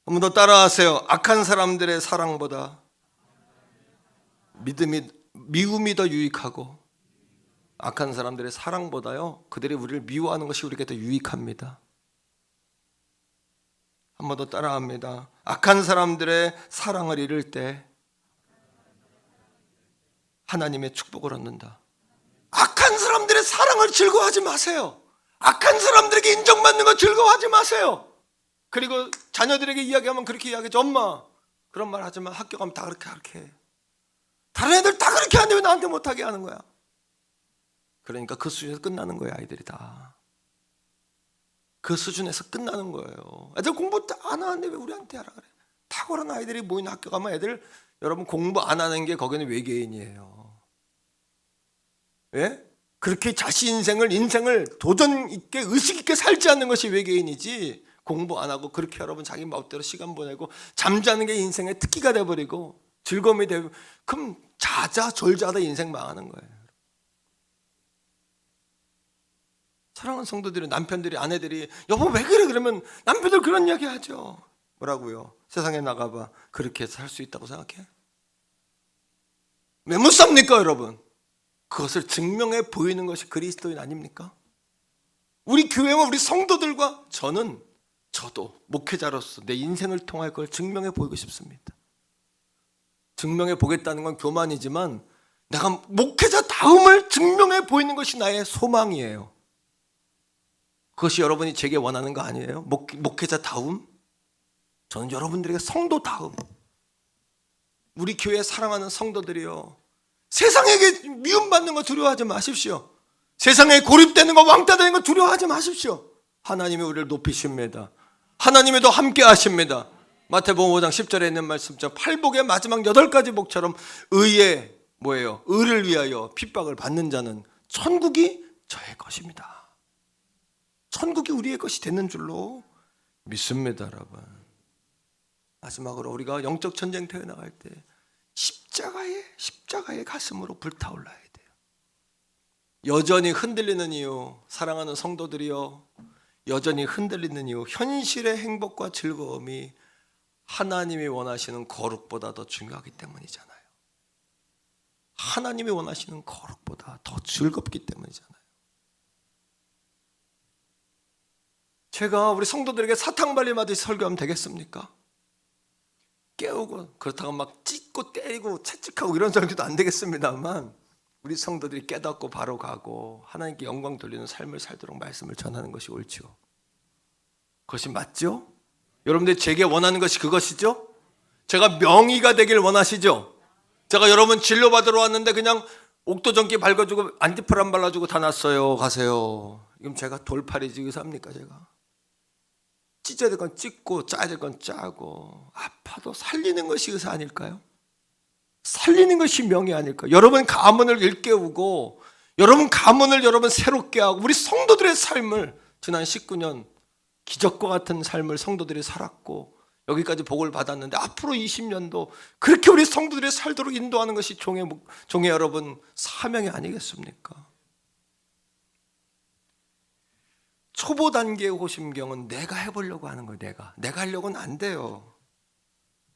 한 번 더 따라하세요. 악한 사람들의 사랑보다 미움이 더 유익하고, 악한 사람들의 사랑보다요 그들이 우리를 미워하는 것이 우리에게 더 유익합니다. 한 번 더 따라합니다. 악한 사람들의 사랑을 잃을 때 하나님의 축복을 얻는다. 악한 사람들의 사랑을 즐거워하지 마세요. 악한 사람들에게 인정받는 거 즐거워하지 마세요. 그리고 자녀들에게 이야기하면 그렇게 이야기하죠. 엄마 그런 말 하지 마. 학교 가면 다 그렇게 해. 다른 애들 다 그렇게 하는데 왜 나한테 못하게 하는 거야? 그러니까 그 수준에서 끝나는 거예요. 아이들이 다 그 수준에서 끝나는 거예요. 애들 공부 안 하는데 왜 우리한테 하라 그래? 탁월한 아이들이 모이는 학교 가면 애들, 여러분 공부 안 하는 게 거기는 외계인이에요. 왜? 그렇게 자신 인생을 도전 있게 의식 있게 살지 않는 것이 외계인이지, 공부 안 하고 그렇게 여러분 자기 마음대로 시간 보내고 잠자는 게 인생의 특기가 돼버리고 즐거움이 되고, 그럼 자자졸자다 인생 망하는 거예요. 사랑하는 성도들이, 남편들이, 아내들이 여보 왜 그래? 그러면 남편들 그런 이야기 하죠. 뭐라고요? 세상에 나가봐. 그렇게 살 수 있다고 생각해? 왜 못 삽니까 여러분? 그것을 증명해 보이는 것이 그리스도인 아닙니까? 우리 교회와 우리 성도들과 저도 목회자로서 내 인생을 통할 걸 증명해 보이고 싶습니다. 증명해 보겠다는 건 교만이지만 내가 목회자다움을 증명해 보이는 것이 나의 소망이에요. 그것이 여러분이 제게 원하는 거 아니에요? 목회자다움? 저는 여러분들에게 성도다움, 우리 교회 사랑하는 성도들이요, 세상에게 미움받는 거 두려워하지 마십시오. 세상에 고립되는 거, 왕따되는 거 두려워하지 마십시오. 하나님이 우리를 높이십니다. 하나님이 더 함께 하십니다. 마태복음 5장 10절에 있는 말씀처럼 팔복의 마지막 8가지 복처럼 의의 의를 위하여 핍박을 받는 자는 천국이 저의 것입니다. 천국이 우리의 것이 되는 줄로 믿습니다. 여러분, 마지막으로 우리가 영적 전쟁터에 나갈 때 십자가의 가슴으로 불타올라야 돼요. 여전히 흔들리는 이유, 사랑하는 성도들이요, 여전히 흔들리는 이유, 현실의 행복과 즐거움이 하나님이 원하시는 거룩보다 더 중요하기 때문이잖아요. 하나님이 원하시는 거룩보다 더 즐겁기 때문이잖아요. 제가 우리 성도들에게 사탕발림하듯이 설교하면 되겠습니까? 깨우고 그렇다고 막 찢고 때리고 채찍하고 이런 설교도 안 되겠습니다만, 우리 성도들이 깨닫고 바로 가고 하나님께 영광 돌리는 삶을 살도록 말씀을 전하는 것이 옳죠. 그것이 맞죠? 여러분들이 제게 원하는 것이 그것이죠? 제가 명의가 되길 원하시죠? 제가 여러분 진료받으러 왔는데 그냥 옥도전기 밝아주고 안티프람 발라주고 다 났어요, 가세요. 그럼 제가 돌팔이지 의사입니까? 제가 찢어야 될 건 찢고 짜야 될 건 짜고, 아파도 살리는 것이 의사 아닐까요? 살리는 것이 명예 아닐까요? 여러분 가문을 일깨우고 여러분 가문을 여러분 새롭게 하고, 우리 성도들의 삶을, 지난 19년 기적과 같은 삶을 성도들이 살았고 여기까지 복을 받았는데 앞으로 20년도 그렇게 우리 성도들이 살도록 인도하는 것이 종의 여러분 사명이 아니겠습니까? 초보 단계의 호심경은 내가 해보려고 하는 거예요. 내가 하려고는 안 돼요.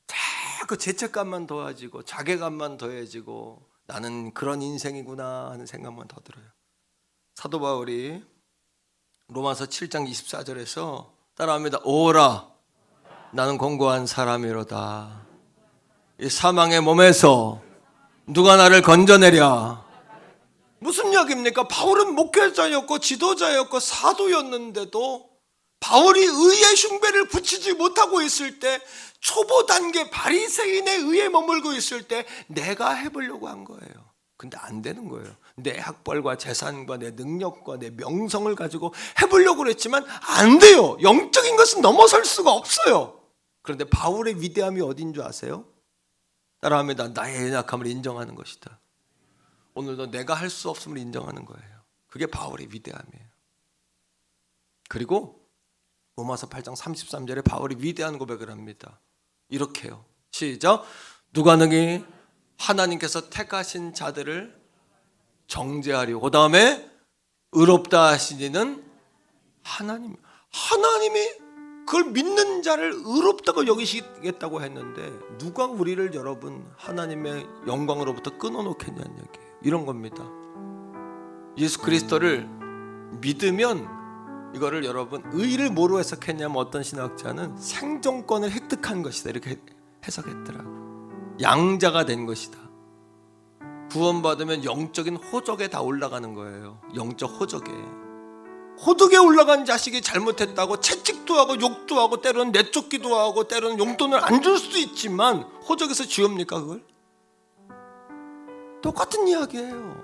자꾸 죄책감만 더해지고 자괴감만 더해지고 나는 그런 인생이구나 하는 생각만 더 들어요. 사도 바울이 로마서 7장 24절에서 따라합니다. 오라 나는 공고한 사람이로다. 이 사망의 몸에서 누가 나를 건져내랴. 무슨 이야기입니까? 바울은 목회자였고 지도자였고 사도였는데도 바울이 의의 흉배를 붙이지 못하고 있을 때, 초보 단계 바리새인의 의에 머물고 있을 때 내가 해보려고 한 거예요. 근데 안 되는 거예요. 내 학벌과 재산과 내 능력과 내 명성을 가지고 해보려고 그랬지만 안 돼요. 영적인 것은 넘어설 수가 없어요. 그런데 바울의 위대함이 어딘 줄 아세요? 따라합니다. 나의 연약함을 인정하는 것이다. 오늘도 내가 할 수 없음을 인정하는 거예요. 그게 바울의 위대함이에요. 그리고 로마서 8장 33절에 바울이 위대한 고백을 합니다. 이렇게요. 시작. 누가 능히 하나님께서 택하신 자들을 정죄하리요. 그 다음에 의롭다 하시니는 하나님이 그걸 믿는 자를 의롭다고 여기시겠다고 했는데 누가 우리를 여러분 하나님의 영광으로부터 끊어놓겠냐는 얘기예요. 이런 겁니다. 예수 그리스도를 믿으면 이거를 여러분 의를 뭐로 해석했냐면 어떤 신학자는 생존권을 획득한 것이다 이렇게 해석했더라고. 양자가 된 것이다. 구원받으면 영적인 호적에 다 올라가는 거예요. 영적 호적에 올라간 자식이 잘못했다고 채찍도 하고 욕도 하고 때로는 내쫓기도 하고 때로는 용돈을 안 줄 수도 있지만 호적에서 지웁니까 그걸? 똑같은 이야기예요.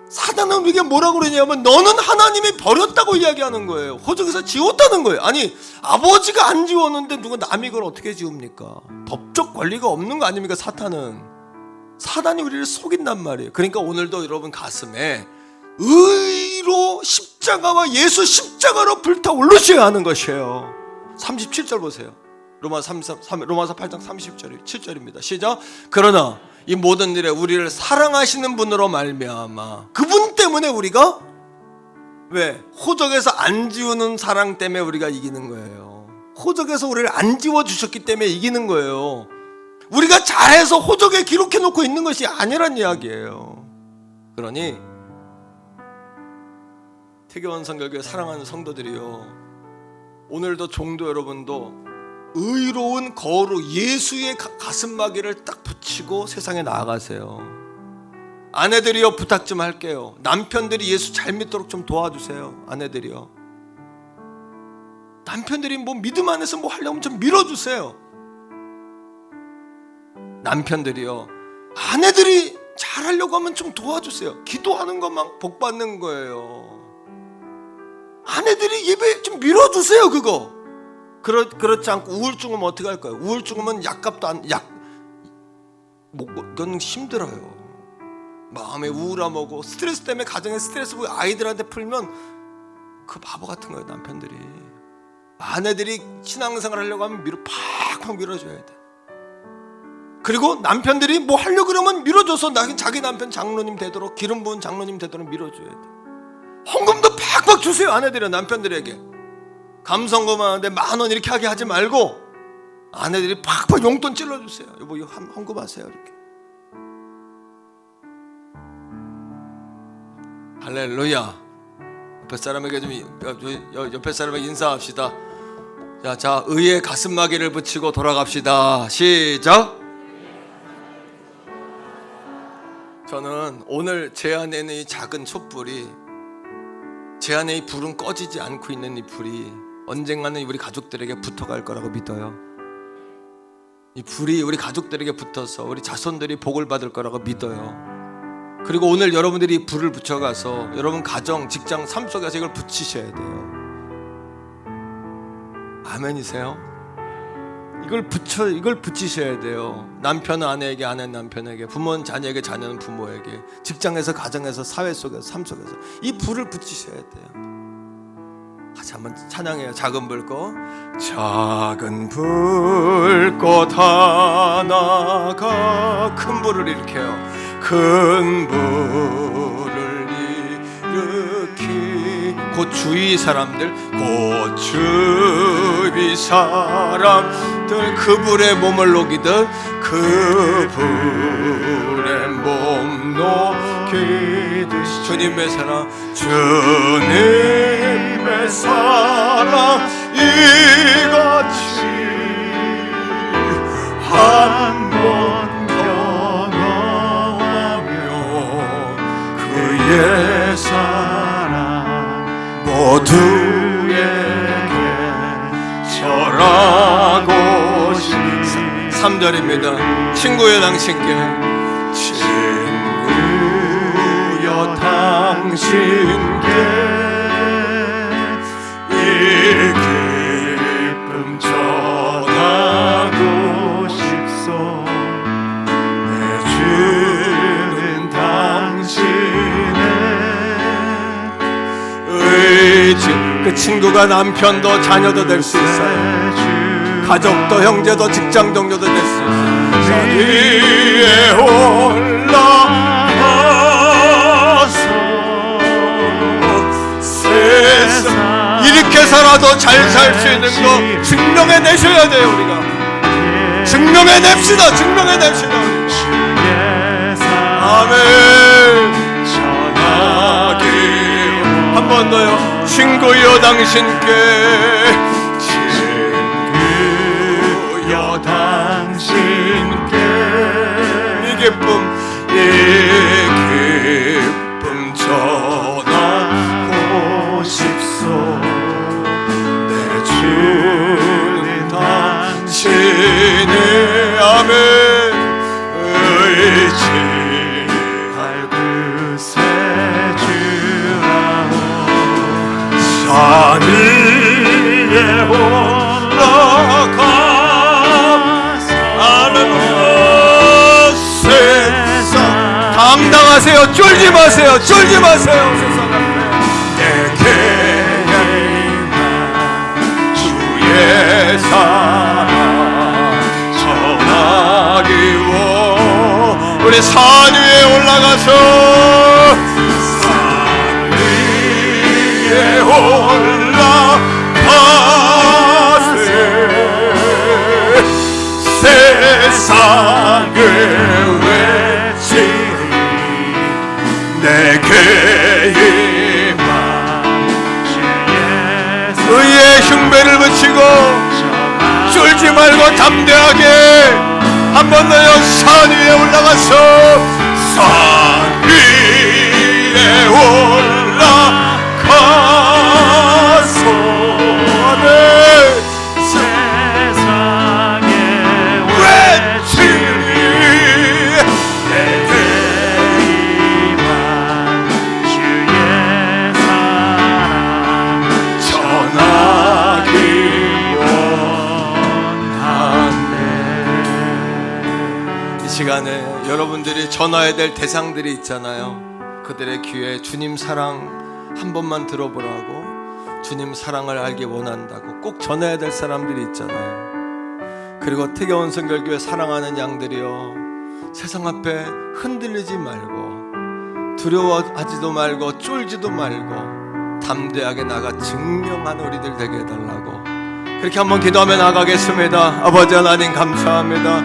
사단은 우리에게 뭐라고 그러냐면 너는 하나님이 버렸다고 이야기하는 거예요. 호적에서 지웠다는 거예요. 아니 아버지가 안 지웠는데 누가 남이 그걸 어떻게 지웁니까? 법적 권리가 없는 거 아닙니까? 사단이 우리를 속인단 말이에요. 그러니까 오늘도 여러분 가슴에 의로 십자가와 예수 십자가로 불타오르셔야 하는 것이에요. 37절 보세요. 로마서 8장 7절입니다. 시작. 그러나 이 모든 일에 우리를 사랑하시는 분으로 말미암아 그분 때문에 우리가 왜? 호적에서 안 지우는 사랑 때문에 우리가 이기는 거예요. 호적에서 우리를 안 지워주셨기 때문에 이기는 거예요. 우리가 잘해서 호적에 기록해 놓고 있는 것이 아니란 이야기예요. 그러니 태교원 선교교회 사랑하는 성도들이요, 오늘도 종도 여러분도 의로운 거룩 예수의 가슴마개를 딱 붙이고 세상에 나아가세요. 아내들이요 부탁 좀 할게요. 남편들이 예수 잘 믿도록 좀 도와주세요. 아내들이요, 남편들이 뭐 믿음 안에서 뭐 하려면 좀 밀어주세요. 남편들이요, 아내들이 잘하려고 하면 좀 도와주세요. 기도하는 것만 복 받는 거예요. 아내들이 예배 좀 밀어주세요. 그렇지 않고 우울증 오면 어떻게 할까요? 우울증 오면 약값도 그건 힘들어요. 마음에 우울함 오고 스트레스 때문에 가정에 스트레스 오고 아이들한테 풀면 그 바보 같은 거예요. 남편들이. 아내들이 신앙생활 하려고 하면 팍팍 밀어줘야 돼. 그리고 남편들이 뭐 하려고 그러면 밀어줘서 자기 남편 장로님 되도록, 기름 부은 장로님 되도록 밀어줘야 돼. 헌금도 팍팍 주세요. 아내들이 남편들에게 감성금 하는데 10,000원 이렇게 하게 하지 말고 아내들이 팍팍 용돈 찔러주세요. 여보 이거 헌금하세요 이렇게. 할렐루야. 옆에 사람에게 인사합시다. 자 의의 가슴마개를 붙이고 돌아갑시다. 시작. 저는 오늘 제 안에 있는 이 작은 촛불이, 제 안에 이 불은 꺼지지 않고 있는 이 불이 언젠가는 우리 가족들에게 붙어갈 거라고 믿어요. 이 불이 우리 가족들에게 붙어서 우리 자손들이 복을 받을 거라고 믿어요. 그리고 오늘 여러분들이 이 불을 붙여가서 여러분 가정, 직장, 삶 속에서 이걸 붙이셔야 돼요. 아멘이세요? 이걸 붙이셔야 돼요. 남편은 아내에게, 아내는 남편에게, 부모는 자녀에게, 자녀는 부모에게, 직장에서, 가정에서, 사회 속에서, 삶 속에서 이 불을 붙이셔야 돼요. 같이 한번 찬양해요. 작은 불꽃. 작은 불꽃 하나가 큰 불을 일으켜요. 큰 불을 일으키고 곧 주위 사람들, 곧 주위 사람들 그분의 몸을 녹이듯 그분의 몸 녹이듯이 주님의 사랑, 주님의 사랑 이같이 한번 경험하며 그의 사랑 모두에게 절하고 싶 3절입니다. 친구여 당신께, 친구여 당신께 이 기쁨 전하고 싶소. 내 주는 당신의 의지. 그 친구가 남편도 자녀도 될 수 있어요. 가족도 형제도 직장 동료도 될 수 있어요. 산 위에 올라가서 세상 이렇게 살아도 잘 살 수 있는 거 증명해내셔야 돼요. 우리가 증명해냅시다. 증명해냅시다. 아멘. 전하기 한 번 더요. 친구여 당신께, 친구여 당신께 이 기쁨 전하고 싶소. 내 주는 당신의 아멘 의지할 그새 주라오. 산 위에 올라가는 세상 당당하세요. 쫄지 마세요. 쫄지 마세요. 세상 앞에 내게 주의 사랑 전하기 원. 우리 산 위에 올라가서 산 위에 올라가세 세상을 외치리 내게 임한 의의 흉배를 붙이고 쫄지 말고 담대하게 한 번 더요. 산 위에 올라가서 산 위에 올라가서 세상에 외치리 내게 임한 주의 사랑 전하기 원하네. 이 시간에 여러분들이 전화해야 될 대상들이 있잖아요. 그들의 귀에 주님 사랑 한 번만 들어보라고, 주님 사랑을 알기 원한다고 꼭 전해야 될 사람들이 있잖아요. 그리고 태교원 성결교회 사랑하는 양들이요, 세상 앞에 흔들리지 말고 두려워하지도 말고 쫄지도 말고 담대하게 나가 증명하는 우리들 되게 해달라고 그렇게 한번 기도하며 나가겠습니다. 아버지 하나님 감사합니다.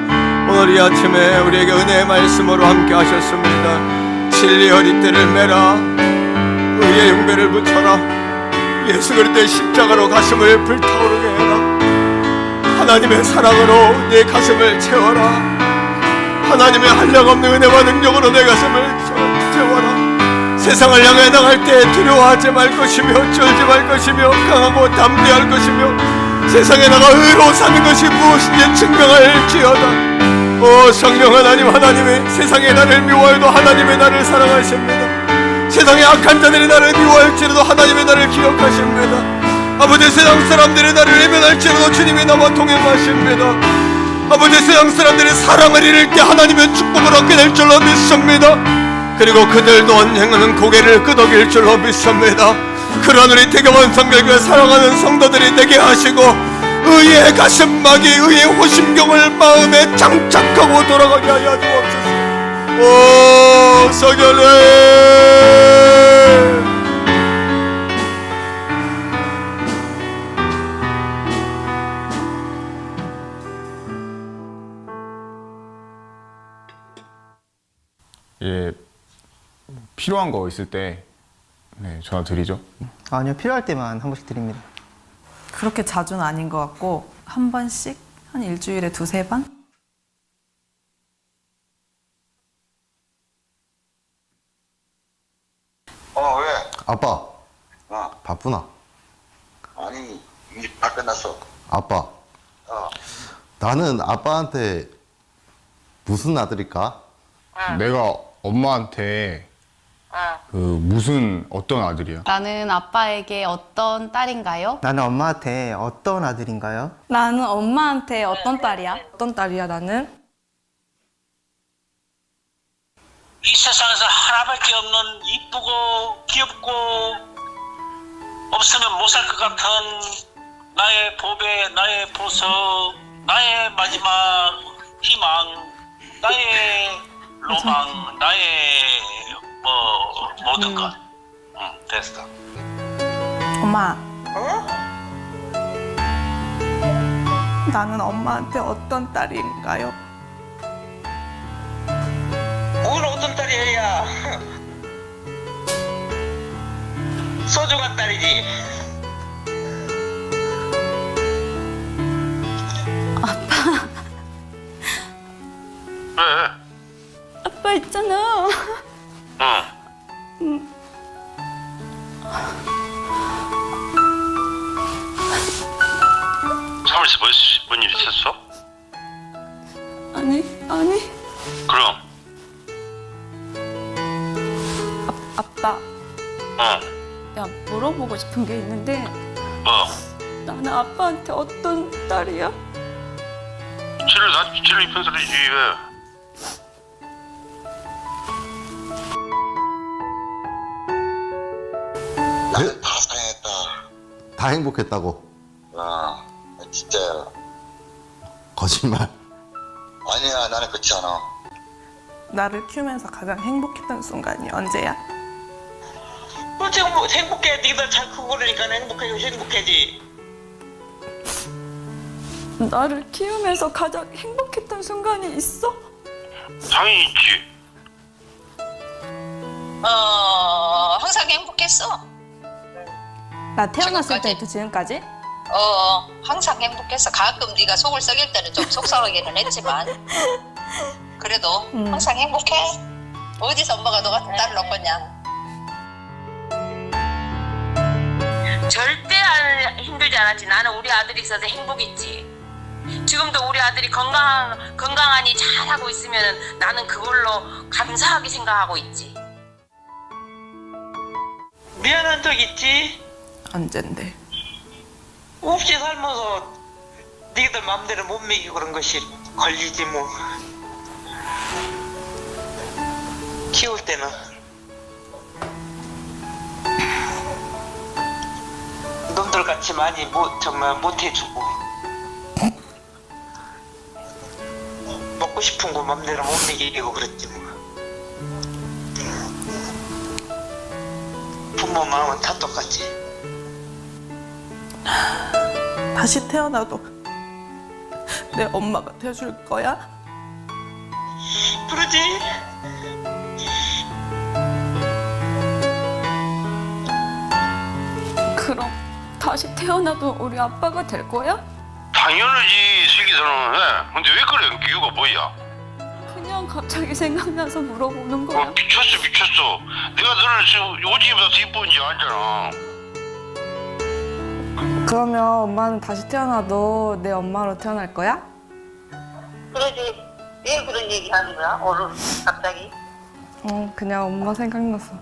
오늘 이 아침에 우리에게 은혜의 말씀으로 함께 하셨습니다. 진리 허리띠를 매라, 의의 흉배를 붙여라, 예수 그리스도의 십자가로 가슴을 불타오르게 해라. 하나님의 사랑으로 내 가슴을 채워라. 하나님의 한량없는 은혜와 능력으로 내 가슴을 채워라. 세상을 향해 나갈 때 두려워하지 말 것이며 쫄지 말 것이며 강하고 담대할 것이며 세상에 나가 의로 사는 것이 무엇인지 증명할지어다. 오 성령 하나님, 하나님의 세상에 나를 미워해도 하나님의 나를 사랑하십니다. 세상의 악한 자들이 나를 미워할지라도 하나님의 나를 기억하십니다. 아버지 세상 사람들이 나를 외면할지라도 주님이 나와 동행하십니다. 아버지 세상 사람들이 사랑을 잃을 때 하나님의 축복을 얻게 될 줄로 믿습니다. 그리고 그들도 언젠가는 고개를 끄덕일 줄로 믿습니다. 그러한 우리 태교원 성결교회 사랑하는 성도들이 되게 하시고 의의 가슴막이 의의 호심경을 마음에 장착하고 돌아가게 하여 주옵소서. 오 성결회 예, 필요한 거 있을 때 네, 전화 드리죠. 아니요, 필요할 때만 한 번씩 드립니다. 그렇게 자주는 아닌 것 같고 한 번씩 한 일주일에 두세 번? 왜? 아빠, 어, 바쁘나? 아니, 일 다 끝났어. 아빠, 어, 나는 아빠한테 무슨 아들일까? 내가 엄마한테 그 무슨 어떤 아들이야? 나는 아빠에게 어떤 딸인가요? 나는 엄마한테 어떤 아들인가요? 나는 엄마한테 어떤 딸이야? 어떤 딸이야 나는? 이 세상에서 하나밖에 없는 이쁘고 귀엽고 없으면 못 살 것 같은 나의 보배, 나의 보석, 나의 마지막 희망, 나의 로망, 나의 모든 것. 응, 됐어. 엄마. 나는 엄마한테 어떤 딸인가요? 뭘 어떤 딸이야, 야. 소중한 딸이지. 아빠 있잖아. 응. 사무실에서 뭔 일 있었어? 아니. 그럼. 아빠, 내가 물어보고 싶은 게 있는데 뭐? 나는 아빠한테 어떤 딸이야? 칠을 입힌 소리지 왜? 나는 다 사랑했다. 다 행복했다고. 진짜야. 거짓말. 아니야, 나는 그렇지 않아. 나를 키우면서 가장 행복했던 순간이 언제야? 지금 뭐 행복해. 니들 잘 크고 그러니까 행복해지. 나를 키우면서 가장 행복했던 순간이 있어? 당연히 있지. 항상 행복했어. 나 태어났을 때부터 지금까지? 항상 행복했어. 가끔 네가 속을 썩일 때는 좀 속상하기는 했지만 그래도 항상 행복해. 어디서 엄마가 너 같은 딸을 얻겠냐. 절대 힘들지 않았지. 나는 우리 아들이 있어서 행복했지. 지금도 우리 아들이 건강하니 잘하고 있으면 나는 그걸로 감사하게 생각하고 있지. 미안한 적 있지? 언젠데? 없이 살면서 니들 마음대로 못 먹이고 그런 것이 걸리지 뭐. 키울 때는 놈들같이 많이 정말 못해주고 먹고 싶은 거 맘대로 못 먹이고 그랬지 뭐. 부모 마음은 다 똑같지. 다시 태어나도 내 엄마가 돼줄 거야? 그러지. 그럼 다시 태어나도 우리 아빠가 될 거야? 당연하지, 슬기서는. 근데 왜 그래? 이유가 뭐야? 그냥 갑자기 생각나서 물어보는 거야. 미쳤어. 내가 너를 지금 오지보다 더 이쁜지 알잖아. 그러면 엄마는 다시 태어나도 내 엄마로 태어날 거야? 그러지. 왜 그런 얘기 하는 거야? 오늘 갑자기? 그냥 엄마 생각났어.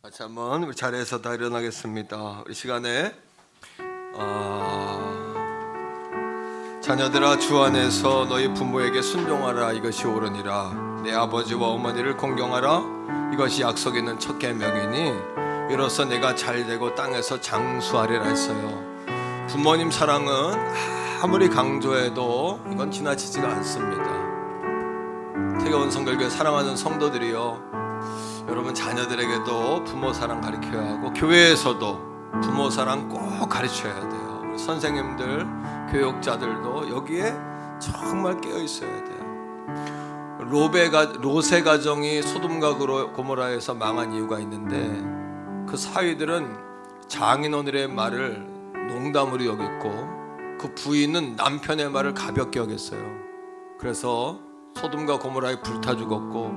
같이 한번 우리 자리에서 다 일어나겠습니다. 우리 시간에 자녀들아 주 안에서 너희 부모에게 순종하라 이것이 옳으니라. 내 아버지와 어머니를 공경하라 이것이 약속 있는 첫 계명이니 이로써 내가 잘되고 땅에서 장수하리라 했어요. 부모님 사랑은 아무리 강조해도 이건 지나치지가 않습니다. 태교원 성결교회 사랑하는 성도들이요, 여러분 자녀들에게도 부모 사랑 가르쳐야 하고 교회에서도 부모 사랑 꼭 가르쳐야 돼요. 우리 선생님들, 교육자들도 여기에 정말 깨어 있어야 돼요. 롯의 가정이 소돔과 고모라에서 망한 이유가 있는데 그 사위들은 장인어른의 말을 농담으로 여겼고 그 부인은 남편의 말을 가볍게 여겼어요. 그래서 소돔과 고모라에 불타 죽었고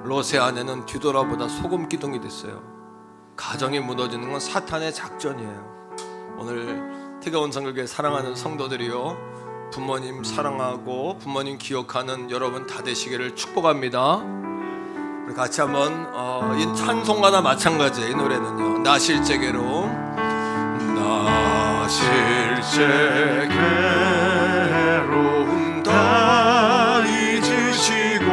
롯의 아내는 뒤돌아보다 소금 기둥이 됐어요. 가정이 무너지는 건 사탄의 작전이에요. 오늘 태교원 성교회 사랑하는 성도들이요, 부모님 사랑하고 부모님 기억하는 여러분 다 되시기를 축복합니다. 우리 같이 한번 이 찬송가나 마찬가지예요. 이 노래는요, 나 실제게로 나 실제 괴로움 다 잊으시고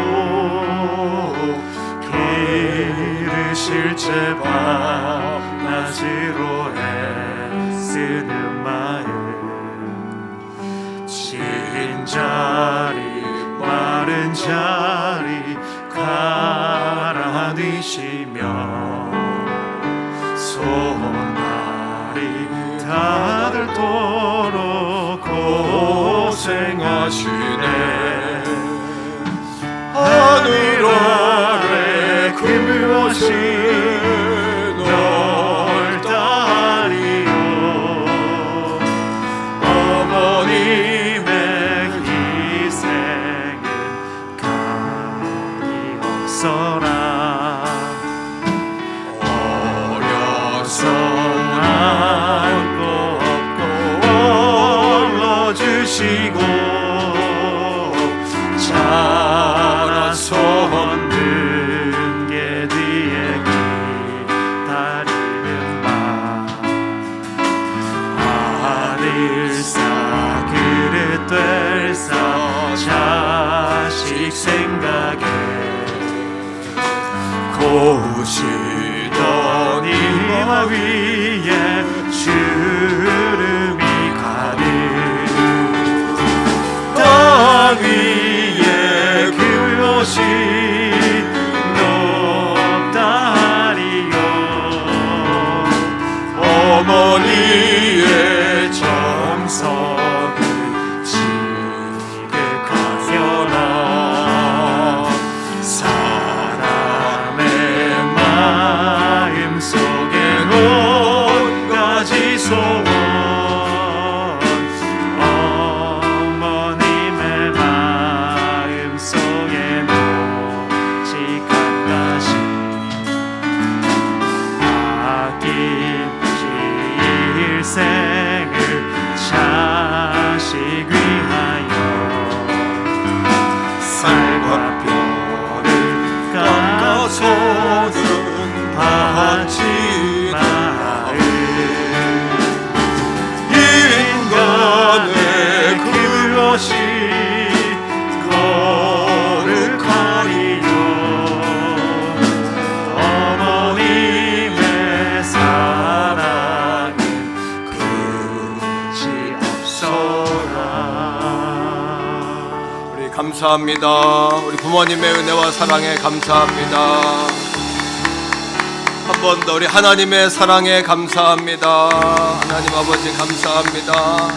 길을 실제 밤낮으로 애쓰는 마음 진 자리 마른 자리 가라앉으시며 손발이 닿을도록 고생하시네. 하늘 아래 그무엇이 넓다리요. 어머님의 희생은 감이 없어라. 어려서 안고 업고 올려주시고 자라서 번든 게 뒤에 기다리는 마. 아들 싸 그릇 될 싸 자식 생각에 고우시던 이마 위에 주름이 가득 땅 위에 그것이 높다리요. 어머니의 정성을 지극하여라. 사람의 마음 속에 온 가지 소원 어머님의 마음 속에 오직 한 가지 아낌없이 일생을 자식 위하여 쌀과 뼈를 깎아서는 받지 마을. 인간의 그것이 거룩하리요. 어머님의 사랑은 끝이 없어라. 우리 감사합니다. 우리 부모님의 은혜와 사랑에 감사합니다. 한 번 더 우리 하나님의 사랑에 감사합니다. 하나님 아버지 감사합니다.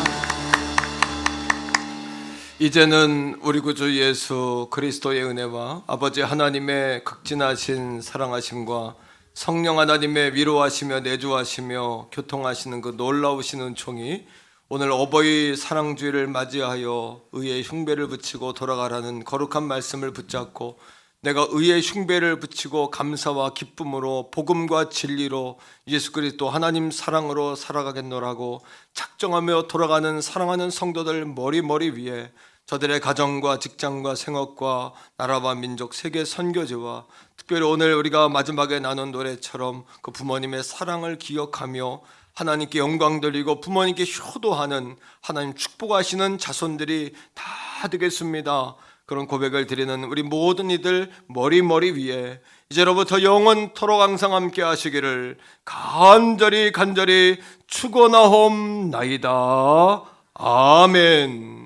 이제는 우리 구주 예수 그리스도의 은혜와 아버지 하나님의 극진하신 사랑하심과 성령 하나님의 위로하시며 내주하시며 교통하시는 그 놀라우신 은총이 오늘 어버이 사랑주의를 맞이하여 의의 흉배를 붙이고 돌아가라는 거룩한 말씀을 붙잡고 내가 의의 흉배를 붙이고 감사와 기쁨으로 복음과 진리로 예수 그리스도 하나님 사랑으로 살아가겠노라고 작정하며 돌아가는 사랑하는 성도들 머리 위에 저들의 가정과 직장과 생업과 나라와 민족 세계 선교지와 특별히 오늘 우리가 마지막에 나눈 노래처럼 그 부모님의 사랑을 기억하며 하나님께 영광 돌리고 부모님께 효도하는 하나님 축복하시는 자손들이 다 되겠습니다. 그런 고백을 드리는 우리 모든 이들 머리 위에 이제로부터 영원토록 항상 함께 하시기를 간절히 축원하옵나이다. 아멘.